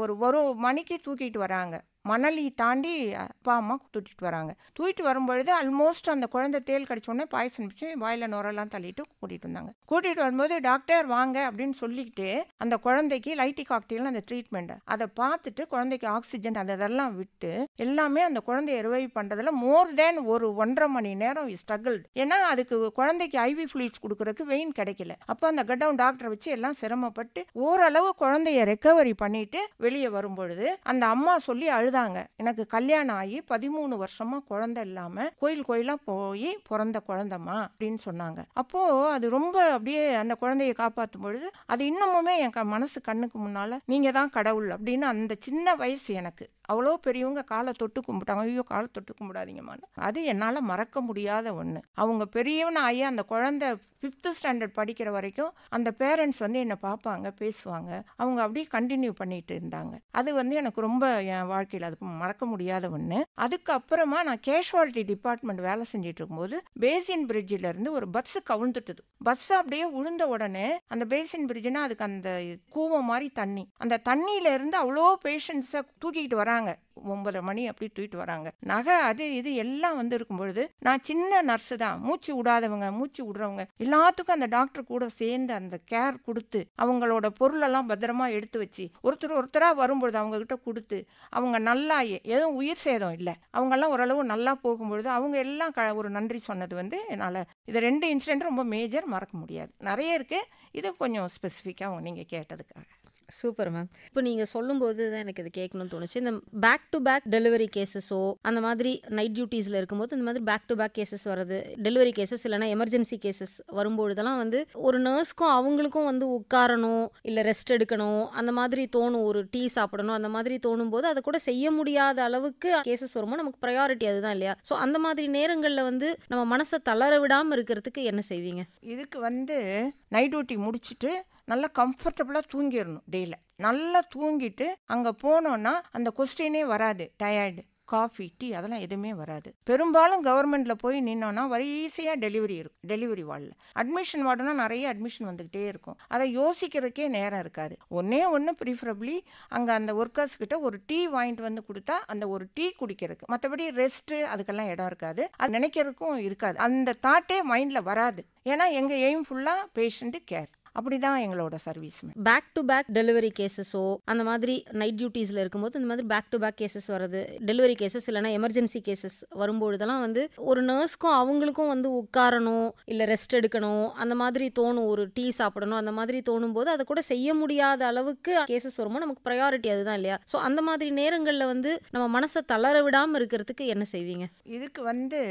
ஒரு மணிக்கு தூக்கிட்டு வராங்க. மணலி தாண்டி அப்பா அம்மா தூக்கிட்டு வராங்க. தூக்கிட்டு வரும்பொழுது ஆல்மோஸ்ட் அந்த குழந்தை தேல் கடிச்சோடனே பாய்சன் வச்சு வாயில் நுரெல்லாம் தள்ளிட்டு கூட்டிகிட்டு வந்தாங்க. கூட்டிகிட்டு வரும்போது டாக்டர் வாங்க அப்படின்னு சொல்லிக்கிட்டு அந்த குழந்தைக்கு லைட்டி காக்டெயில் அந்த ட்ரீட்மெண்ட் அதை பார்த்துட்டு குழந்தைக்கு ஆக்சிஜன் அதெல்லாம் விட்டு எல்லாமே அந்த குழந்தைய ரிவைவ் பண்ணுறதுல மோர் தேன் ஒரு 1.5 மணி நேரம் ஸ்ட்ரகிள். ஏன்னா அதுக்கு குழந்தைக்கு ஐவி ஃப்ளூயிட்ஸ் கொடுக்கறதுக்கு வெயின் கிடைக்கல. அப்போ அந்த கட்டவுன் டாக்டரை வச்சு எல்லாம் சிரமப்பட்டு ஓரளவு குழந்தைய ரெக்கவரி பண்ணிட்டு வெளியே வரும்பொழுது அந்த அம்மா சொல்லி அழுதாங்க, எனக்கு கல்யாணம் ஆகி 13 வருஷமா குழந்தை இல்லாம கோயிலா போய் பிறந்த குழந்தைமா அப்படின்னு சொன்னாங்க. அப்போ அது ரொம்ப அப்படியே அந்த குழந்தைய காப்பாற்றும் பொழுது அது இன்னமுமே என் மனசு கண்ணுக்கு முன்னால நீங்க தான் கடவுள் அப்படின்னு அந்த சின்ன வயசு எனக்கு அவ்வளோ பெரியவங்க காலை தொட்டு கும்பிட்டாங்க. ஐயோ காலை தொட்டு கும்பிடாதீங்கம்மான்னு. அது என்னால் மறக்க முடியாத ஒன்று. அவங்க பெரியவன ஆகி அந்த குழந்தை 5th ஸ்டாண்டர்ட் படிக்கிற வரைக்கும் அந்த பேரண்ட்ஸ் வந்து என்னை பார்ப்பாங்க, பேசுவாங்க. அவங்க அப்படியே கண்டினியூ பண்ணிட்டு இருந்தாங்க. அது வந்து எனக்கு ரொம்ப என் வாழ்க்கையில் அது மறக்க முடியாத ஒன்று. அதுக்கப்புறமா நான் கேஷுவாலிட்டி டிபார்ட்மெண்ட் வேலை செஞ்சுட்டு இருக்கும்போது பேசின் பிரிட்ஜில் இருந்து ஒரு பஸ்ஸு கவுழ்ந்துட்டுது. பஸ் அப்படியே உளுந்த உடனே அந்த பேசின் பிரிட்ஜுனா அதுக்கு அந்த கூவம் மாதிரி தண்ணி, அந்த தண்ணியில இருந்து அவ்வளோ பேஷண்ட்ஸை தூக்கிட்டு வராங்க. 9 மணி அப்படி தூக்கிட்டு வராங்க. நகை அது இது எல்லாம் வந்து இருக்கும் பொழுது நான் சின்ன நர்ஸு தான், மூச்சு விடாதவங்க மூச்சு விடுறவங்க எல்லாத்துக்கும் அந்த டாக்டர் கூட சேர்ந்து அந்த கேர் கொடுத்து அவங்களோட பொருளெல்லாம் பத்திரமா எடுத்து வச்சு ஒருத்தராக வரும்பொழுது அவங்க கிட்ட கொடுத்து அவங்க நல்லா எதுவும் உயிர் சேதம் இல்லை, அவங்கெல்லாம் ஓரளவு நல்லா போகும்பொழுது அவங்க எல்லாம் ஒரு நன்றி சொன்னது வந்து என்னால் இது 2 இன்சிடென்ட் ரொம்ப மேஜர், மறக்க முடியாது. நிறைய இருக்கு, இது கொஞ்சம் ஸ்பெசிஃபிக்காக நீங்கள் கேட்டதுக்காக. Super ma'am. இப்போ நீங்கள் சொல்லும்போது தான் எனக்கு இது கேட்கணும்னு தோணுச்சு. இந்த பேக் டு பேக் டெலிவரி கேசஸோ அந்த மாதிரி நைட் டியூட்டிஸில் இருக்கும்போது இந்த மாதிரி பேக் டு பேக் கேசஸ் வருது, டெலிவரி கேசஸ் இல்லைனா எமர்ஜென்சி கேசஸ் வரும்பொழுதெல்லாம் வந்து ஒரு நர்ஸ்க்கும் அவங்களுக்கும் வந்து உட்காரணும், இல்லை ரெஸ்ட் எடுக்கணும், அந்த மாதிரி தோணும், ஒரு டீ சாப்பிடணும், அந்த மாதிரி தோணும் போது அதை கூட செய்ய முடியாத அளவுக்கு கேசஸ் வரும்போது நமக்கு ப்ரையாரிட்டி அதுதான் இல்லையா? ஸோ அந்த மாதிரி நேரங்களில் வந்து நம்ம மனசை தளர விடாமல் இருக்கிறதுக்கு என்ன செய்வீங்க? இதுக்கு வந்து நைட் டியூட்டி முடிச்சுட்டு நல்லா கம்ஃபர்டபுளாக தூங்கிடணும். டேயில் நல்லா தூங்கிட்டு அங்கே போனோன்னா அந்த கொஸ்டினே வராது. டயர்டு, காஃபி, டீ அதெல்லாம் எதுவுமே வராது. பெரும்பாலும் கவர்மெண்ட்டில் போய் நின்னோன்னா வரிசையாக டெலிவரி இருக்கும். டெலிவரி வார்டில் அட்மிஷன் வார்டுனா நிறைய அட்மிஷன் வந்துக்கிட்டே இருக்கும். அதை யோசிக்கிறதுக்கே நேரம் இருக்காது. ஒன்று ப்ரிஃபரபிளி அங்கே அந்த ஒர்க்கர்ஸ்கிட்ட ஒரு டீ வாங்கிட்டு வந்து கொடுத்தா அந்த ஒரு டீ குடிக்கிறதுக்கு, மற்றபடி ரெஸ்ட்டு அதுக்கெல்லாம் இடம் இருக்காது. அது நினைக்கிறதுக்கும் இருக்காது. அந்த தாட்டே மைண்டில் வராது. ஏன்னா எங்கள் எய்ம் ஃபுல்லாக பேஷண்ட்டு கேர். அப்படிதான் எங்களோட service. Back to back delivery கேசஸோ அந்த மாதிரி நைட் டியூட்டிஸில் இருக்கும்போது இந்த மாதிரி பேக் டு பேக் கேசஸ் வருது, டெலிவரி கேசஸ் இல்லைனா எமர்ஜென்சி கேசஸ் வரும்பொழுதெல்லாம் வந்து ஒரு நர்ஸ்க்கும் அவங்களுக்கும் வந்து உட்காரணும், இல்லை ரெஸ்ட் எடுக்கணும், அந்த மாதிரி தோணும், ஒரு டீ சாப்பிடணும், அந்த மாதிரி தோணும் போது அதை கூட செய்ய முடியாத அளவுக்கு கேசஸ் வரும்போது நமக்கு ப்ரையாரிட்டி அதுதான் இல்லையா? ஸோ அந்த மாதிரி நேரங்களில் வந்து நம்ம மனசை தளர விடாமல் இருக்கிறதுக்கு என்ன செய்வீங்க? இதுக்கு வந்து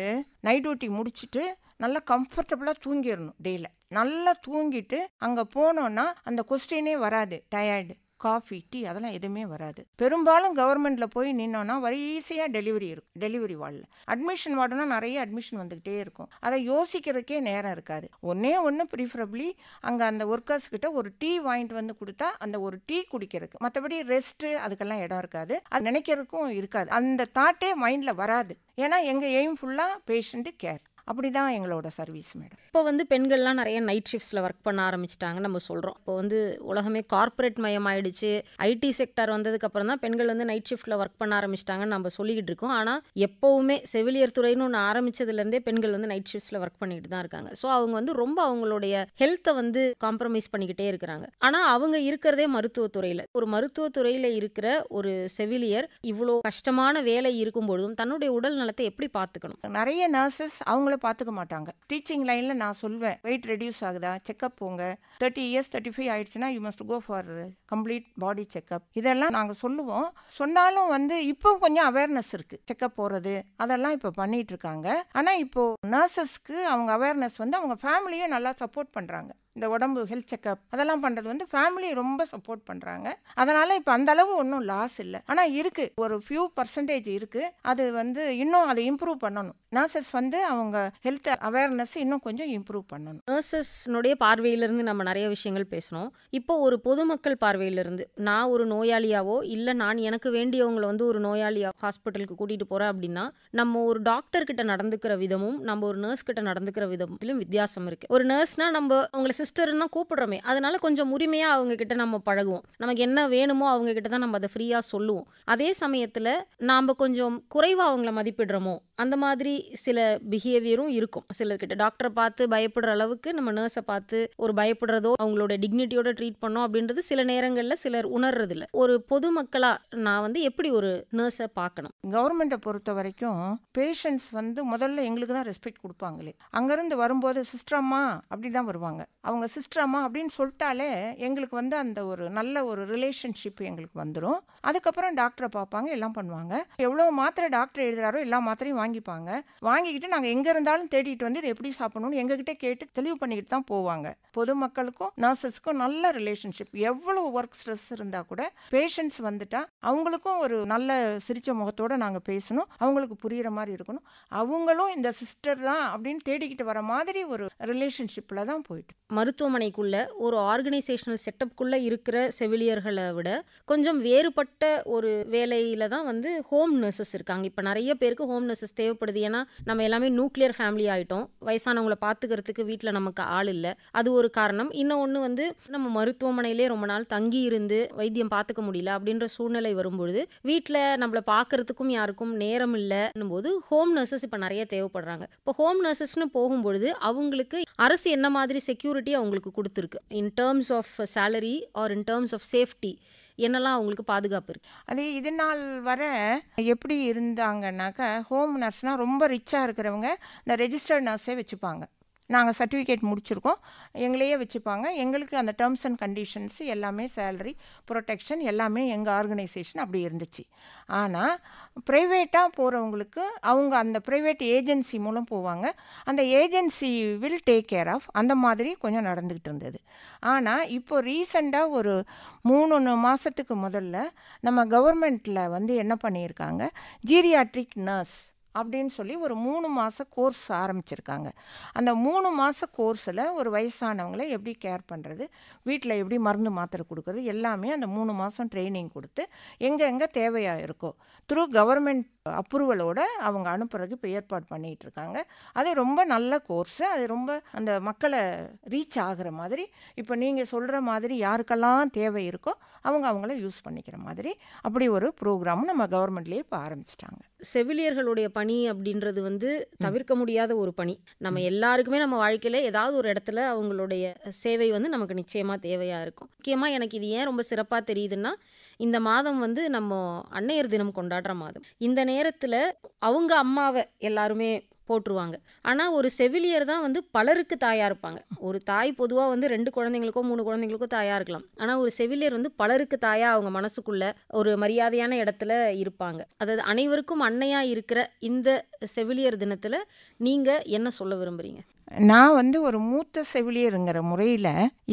நைட் டியூட்டி முடிச்சுட்டு நல்லா கம்ஃபர்டபுளாக தூங்கிடணும். டேயில் நல்லா தூங்கிட்டு அங்கே போனோன்னா அந்த கொஸ்டினே வராது. டயர்டு, காஃபி, டீ அதெல்லாம் எதுவுமே வராது. பெரும்பாலும் கவர்மெண்ட்டில் போய் நின்னோன்னா வரிசையாக டெலிவரி இருக்கும். டெலிவரி வார்டில் அட்மிஷன் வார்டுனா நிறைய அட்மிஷன் வந்துக்கிட்டே இருக்கும். அதை யோசிக்கிறதுக்கே நேரம் இருக்காது. ஒன்று ப்ரிஃபரபிளி அங்கே அந்த ஒர்க்கர்ஸ் கிட்ட ஒரு டீ வாங்கிட்டு வந்து கொடுத்தா அந்த ஒரு டீ குடிக்கிறதுக்கு, மற்றபடி ரெஸ்ட்டு அதுக்கெல்லாம் இடம் இருக்காது. அது நினைக்கிறதுக்கும் இருக்காது. அந்த தாட்டே மைண்டில் வராது. ஏன்னா எங்கள் எய்ம் ஃபுல்லாக பேஷண்ட்டு கேர். அப்படி தான் எங்களோட சர்வீஸ் மேடம். இப்போ வந்து பெண்கள்லாம் நிறைய நைட் ஷிஃப்ட்ஸில் ஒர்க் பண்ண ஆரம்பிச்சிட்டாங்க நம்ம சொல்கிறோம். இப்போ வந்து உலகமே கார்ப்பரேட் மயம் ஆயிடுச்சு. ஐடி செக்டர் வந்ததுக்கப்புறம் தான் பெண்கள் வந்து நைட் ஷிஃப்ட்டில் ஒர்க் பண்ண ஆரம்பிச்சிட்டாங்கன்னு நம்ம சொல்லிக்கிட்டு இருக்கோம். ஆனால் எப்போவுமே செவிலியர் துறைன்னு ஒன்று ஆரம்பித்ததுலேருந்தே பெண்கள் வந்து நைட் ஷிஃப்ட்ஸில் ஒர்க் பண்ணிட்டு தான் இருக்காங்க. ஸோ அவங்க வந்து ரொம்ப அவங்களுடைய ஹெல்த்தை வந்து காம்ப்ரமைஸ் பண்ணிக்கிட்டே இருக்கிறாங்க. ஆனால் அவங்க இருக்கிறதே மருத்துவத்துறையில். ஒரு மருத்துவத்துறையில் இருக்கிற ஒரு செவிலியர் இவ்வளோ கஷ்டமான வேலை இருக்கும்பொழுதும் தன்னுடைய உடல் நலத்தை எப்படி பார்த்துக்கணும்? நிறைய நர்சஸ் அவங்கள பார்த்துக்க மாட்டாங்க. டீச்சிங் லைனில் நான் சொல்வேன், வெயிட் ரெடியூஸ் ஆகுதா, செக்அப் போங்க. 30 இயர்ஸ் 35 ஆயிடுச்சுன்னா you must go for complete body checkup. இதெல்லாம் நாங்கள் சொல்லுவோம். சொன்னாலும் வந்து இப்போ கொஞ்சம் அவேர்னஸ் இருக்குது. செக்அப் போகிறது அதெல்லாம் இப்போ பண்ணிட்டு இருக்காங்க. ஆனால் இப்போ நர்சஸ்க்கு அவங்க அவேர்னஸ் வந்து அவங்க ஃபேமிலியும் நல்லா சப்போர்ட் பண்ணுறாங்க. இந்த உடம்பு ஹெல்த் செக்அப் அதெல்லாம் பண்ணுறது வந்து ஃபேமிலி ரொம்ப சப்போர்ட் பண்ணுறாங்க. அதனால் இப்போ அந்த அளவு ஒன்றும் லாஸ் இல்லை. ஆனால் இருக்குது, ஒரு ஃபியூ பர்சன்டேஜ் இருக்குது. அது வந்து இன்னும் அதை இம்ப்ரூவ் பண்ணணும். நர்சஸ் வந்து அவங்க ஹெல்த் அவேர்னஸ் இன்னும் கொஞ்சம் இம்ப்ரூவ் பண்ணணும். நர்சஸ்னுடைய பார்வையிலிருந்து நம்ம நிறைய விஷயங்கள் பேசணும். இப்போ ஒரு பொதுமக்கள் பார்வையிலிருந்து நான் ஒரு நோயாளியாவோ இல்லை நான் எனக்கு வேண்டியவங்களை வந்து ஒரு நோயாளியா ஹாஸ்பிட்டலுக்கு கூட்டிகிட்டு போகிறேன் அப்படின்னா நம்ம ஒரு டாக்டர் கிட்ட நடந்துக்கிற விதமும் நம்ம ஒரு நர்ஸ் கிட்ட நடந்துக்கிற விதத்திலும் வித்தியாசம் இருக்குது. ஒரு நர்ஸ்னால் நம்ம அவங்களை சிஸ்டர்னு தான் கூப்பிடுறோமே, அதனால கொஞ்சம் உரிமையாக அவங்க கிட்ட நம்ம பழகுவோம். நமக்கு என்ன வேணுமோ அவங்க கிட்ட தான் நம்ம அதை ஃப்ரீயாக சொல்லுவோம். அதே சமயத்தில் நாம் கொஞ்சம் குறைவாக அவங்கள மதிப்பிடுறோமோ அந்த மாதிரி சில பிஹேவியரும் இருக்கும் சிலர்கிட்ட. டாக்டரை பார்த்து பயப்படுற அளவுக்கு நம்ம நர்ஸை பார்த்து ஒரு பயப்படுறதோ அவங்களோட டிக்னிட்டியோட ட்ரீட் பண்ணோம் அப்படின்றது சில நேரங்களில் சிலர் உணர்றதில்ல. ஒரு பொதுமக்களாக நான் வந்து எப்படி ஒரு நர்ஸை பார்க்கணும்? கவர்மெண்ட்டை பொறுத்த வரைக்கும் பேஷண்ட்ஸ் வந்து முதல்ல எங்களுக்கு தான் ரெஸ்பெக்ட் கொடுப்பாங்களே. அங்கேருந்து வரும்போது சிஸ்டரம்மா அப்படி தான் வருவாங்க. அவங்க சிஸ்டரம்மா அப்படின்னு சொல்லிட்டாலே எங்களுக்கு வந்து அந்த ஒரு நல்ல ஒரு ரிலேஷன்ஷிப் எங்களுக்கு வந்துடும். அதுக்கப்புறம் டாக்டரை பார்ப்பாங்க, எல்லாம் பண்ணுவாங்க. எவ்வளோ மாத்திரை டாக்டர் எழுதுறாரோ எல்லா மாத்திரையும் வாங்கிப்பாங்க. வாங்கிக்கிட்டு நாங்கள் எங்கே இருந்தாலும் தேடிட்டு வந்து இதை எப்படி சாப்பிடணும்னு எங்ககிட்ட கேட்டு தெளிவு பண்ணிக்கிட்டு தான் போவாங்க. பொதுமக்களுக்கும் நர்சஸ்க்கும் நல்ல ரிலேஷன்ஷிப். எவ்வளோ ஒர்க் ஸ்ட்ரெஸ் இருந்தால் கூட பேஷண்ட்ஸ் வந்துட்டா அவங்களுக்கும் ஒரு நல்ல சிரிச்ச முகத்தோடு நாங்கள் பேசணும், அவங்களுக்கு புரிகிற மாதிரி இருக்கணும். அவங்களும் இந்த சிஸ்டர் தான் அப்படின்னு தேடிக்கிட்டு வர மாதிரி ஒரு ரிலேஷன்ஷிப்பில் தான் போயிட்டு. மருத்துவமனைக்குள்ள ஒரு ஆர்கனைசேஷனல் செட்டப்குள்ளே இருக்கிற செவிலியர்களை விட கொஞ்சம் வேறுபட்ட ஒரு வேலையில் தான் வந்து ஹோம் நர்சஸ் இருக்காங்க. இப்போ நிறைய பேருக்கு ஹோம் நர்சஸ் தேவைப்படுது. ஏன்னா நம்ம எல்லாமே நியூக்ளியர் ஃபேமிலி ஆகிட்டோம். வயசானவங்களை பார்த்துக்கிறதுக்கு வீட்டில் நமக்கு ஆள் இல்லை, அது ஒரு காரணம். இன்னொன்று வந்து நம்ம மருத்துவமனையிலே ரொம்ப நாள் தங்கி இருந்து வைத்தியம் பார்த்துக்க முடியல அப்படின்ற சூழ்நிலை வரும்பொழுது வீட்டில் நம்மளை பார்க்கறதுக்கும் யாருக்கும் நேரம் இல்லைன்னும் போது ஹோம் நர்சஸ் இப்போ நிறைய தேவைப்படுறாங்க. இப்போ ஹோம் நர்சஸ்னு போகும்பொழுது அவங்களுக்கு அரசு என்ன மாதிரி செக்யூரிட்டி அவங்களுக்கு கொடுத்துருக்கு in terms of salary or in terms of safety, என்னெல்லாம் அவங்களுக்கு பாதுகாப்பு இருக்கு? அது இது நாள் வர எப்படி இருந்தாங்கன்னாக்கா, ஹோம் நர்ஸ்னால் ரொம்ப ரிச்சாக இருக்கிறவங்க இந்த ரெஜிஸ்டர்ட் நர்ஸே வச்சுப்பாங்க. நாங்கள் சர்டிஃபிகேட் முடிச்சிருக்கோம், எங்களையே வச்சுப்பாங்க. எங்களுக்கு அந்த டேர்ம்ஸ் அண்ட் கண்டிஷன்ஸ் எல்லாமே சேலரி ப்ரொடெக்ஷன் எல்லாமே எங்கள் ஆர்கனைசேஷன் அப்படி இருந்துச்சு. ஆனால் ப்ரைவேட்டாக போகிறவங்களுக்கு அவங்க அந்த ப்ரைவேட் ஏஜென்சி மூலம் போவாங்க. அந்த agency will take care of அந்த மாதிரி கொஞ்சம் நடந்துக்கிட்டு இருந்தது. ஆனால் இப்போ ரீசெண்டாக ஒரு 3 மாதத்துக்கு முதல்ல நம்ம கவர்மெண்ட்டில் வந்து என்ன பண்ணியிருக்காங்க, ஜீரியாட்ரிக் நர்ஸ் அப்படின்னு சொல்லி ஒரு 3 மாத கோர்ஸ் ஆரம்பிச்சிருக்காங்க. அந்த 3 மாத கோர்ஸில் ஒரு வயசானவங்களை எப்படி கேர் பண்ணுறது, வீட்டில் எப்படி மருந்து மாத்திரை கொடுக்குறது எல்லாமே அந்த 3 மாதம் ட்ரைனிங் கொடுத்து எங்கே தேவையாக இருக்கோ த்ரூ கவர்மெண்ட் அப்ரூவலோடு அவங்க அனுப்புறதுக்கு இப்போ ஏற்பாடு பண்ணிகிட்டு இருக்காங்க. அது ரொம்ப நல்ல கோர்ஸு. அது ரொம்ப அந்த மக்களை ரீச் ஆகிற மாதிரி, இப்போ நீங்கள் சொல்கிற மாதிரி யாருக்கெல்லாம் தேவை இருக்கோ அவங்கள யூஸ் பண்ணிக்கிற மாதிரி அப்படி ஒரு ப்ரோக்ராமும் நம்ம கவர்மெண்ட்லேயே இப்போ ஆரம்பிச்சிட்டாங்க. செவிலியர்களுடைய பணி அப்படின்றது வந்து தவிர்க்க முடியாத ஒரு பணி. நம்ம எல்லாருக்குமே நம்ம வாழ்க்கையில் ஏதாவது ஒரு இடத்துல அவங்களுடைய சேவை வந்து நமக்கு நிச்சயமாக தேவையாக இருக்கும். முக்கியமாக எனக்கு இது ஏன் ரொம்ப சிறப்பாக தெரியுதுன்னா, இந்த மாதம் வந்து நம்ம அன்னையர் தினம் கொண்டாடுற மாதம். இந்த நேரத்தில் அவங்க அம்மாவை எல்லாருமே போட்டுருவாங்க. ஆனால் ஒரு செவிலியர் தான் வந்து பலருக்கு தாயாக இருப்பாங்க. ஒரு தாய் பொதுவாக வந்து 2 குழந்தைங்களுக்கோ 3 குழந்தைங்களுக்கோ தாயாக இருக்கலாம். ஆனால் ஒரு செவிலியர் வந்து பலருக்கு தாயாக அவங்க மனசுக்குள்ள ஒரு மரியாதையான இடத்துல இருப்பாங்க. அதாவது அனைவருக்கும் அன்னையாக இருக்கிற இந்த செவிலியர் தினத்தில் நீங்கள் என்ன சொல்ல விரும்புகிறீங்க? நான் வந்து ஒரு மூத்த செவிலியருங்கிற முறையில்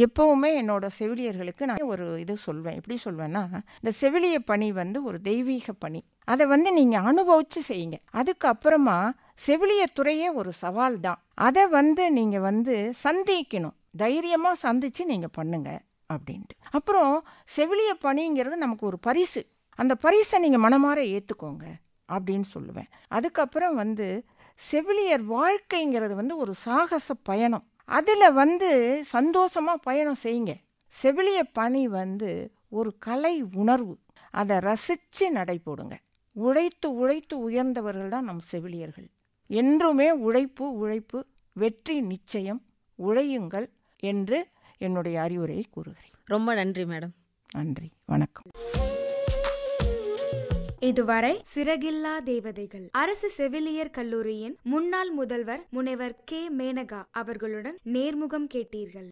எப்போவுமே என்னோட செவிலியர்களுக்கு நான் ஒரு இது சொல்வேன். எப்படி சொல்வேன்னா, இந்த செவிலிய பணி வந்து ஒரு தெய்வீக பணி. அதை வந்து நீங்கள் அனுபவித்து செய்யுங்க. அதுக்கப்புறமா செவிலியர் துறையே ஒரு சவால் தான். அதை வந்து நீங்கள் வந்து சந்திக்கணும், தைரியமாக சந்தித்து நீங்கள் பண்ணுங்க அப்படின்ட்டு. அப்புறம் செவிலிய பணிங்கிறது நமக்கு ஒரு பரிசு. அந்த பரிசை நீங்கள் மனமாற ஏற்றுக்கோங்க அப்படின்னு சொல்லுவேன். அதுக்கப்புறம் வந்து செவிலியர் வாழ்க்கைங்கிறது வந்து ஒரு சாகச பயணம். அதில் வந்து சந்தோஷமாக பயணம் செய்யுங்க. செவிலிய பணி வந்து ஒரு கலை உணர்வு. அதை ரசித்து நடைபோடுங்க. உழைத்து உழைத்து உயர்ந்தவர்கள் தான் நம் செவிலியர்கள். என்றுமே உழைப்பு உழைப்பு, வெற்றி நிச்சயம், உழையுங்கள் என்று என்னுடைய அறிவுரையை கூறுகிறேன். ரொம்ப நன்றி மேடம். நன்றி, வணக்கம். இதுவரை சிறகில்லா தேவதைகள் அரசு செவிலியர் கல்லூரியின் முன்னாள் முதல்வர் முனைவர் கே. மேனகா அவர்களுடன் நேர்முகம் கேட்டீர்கள்.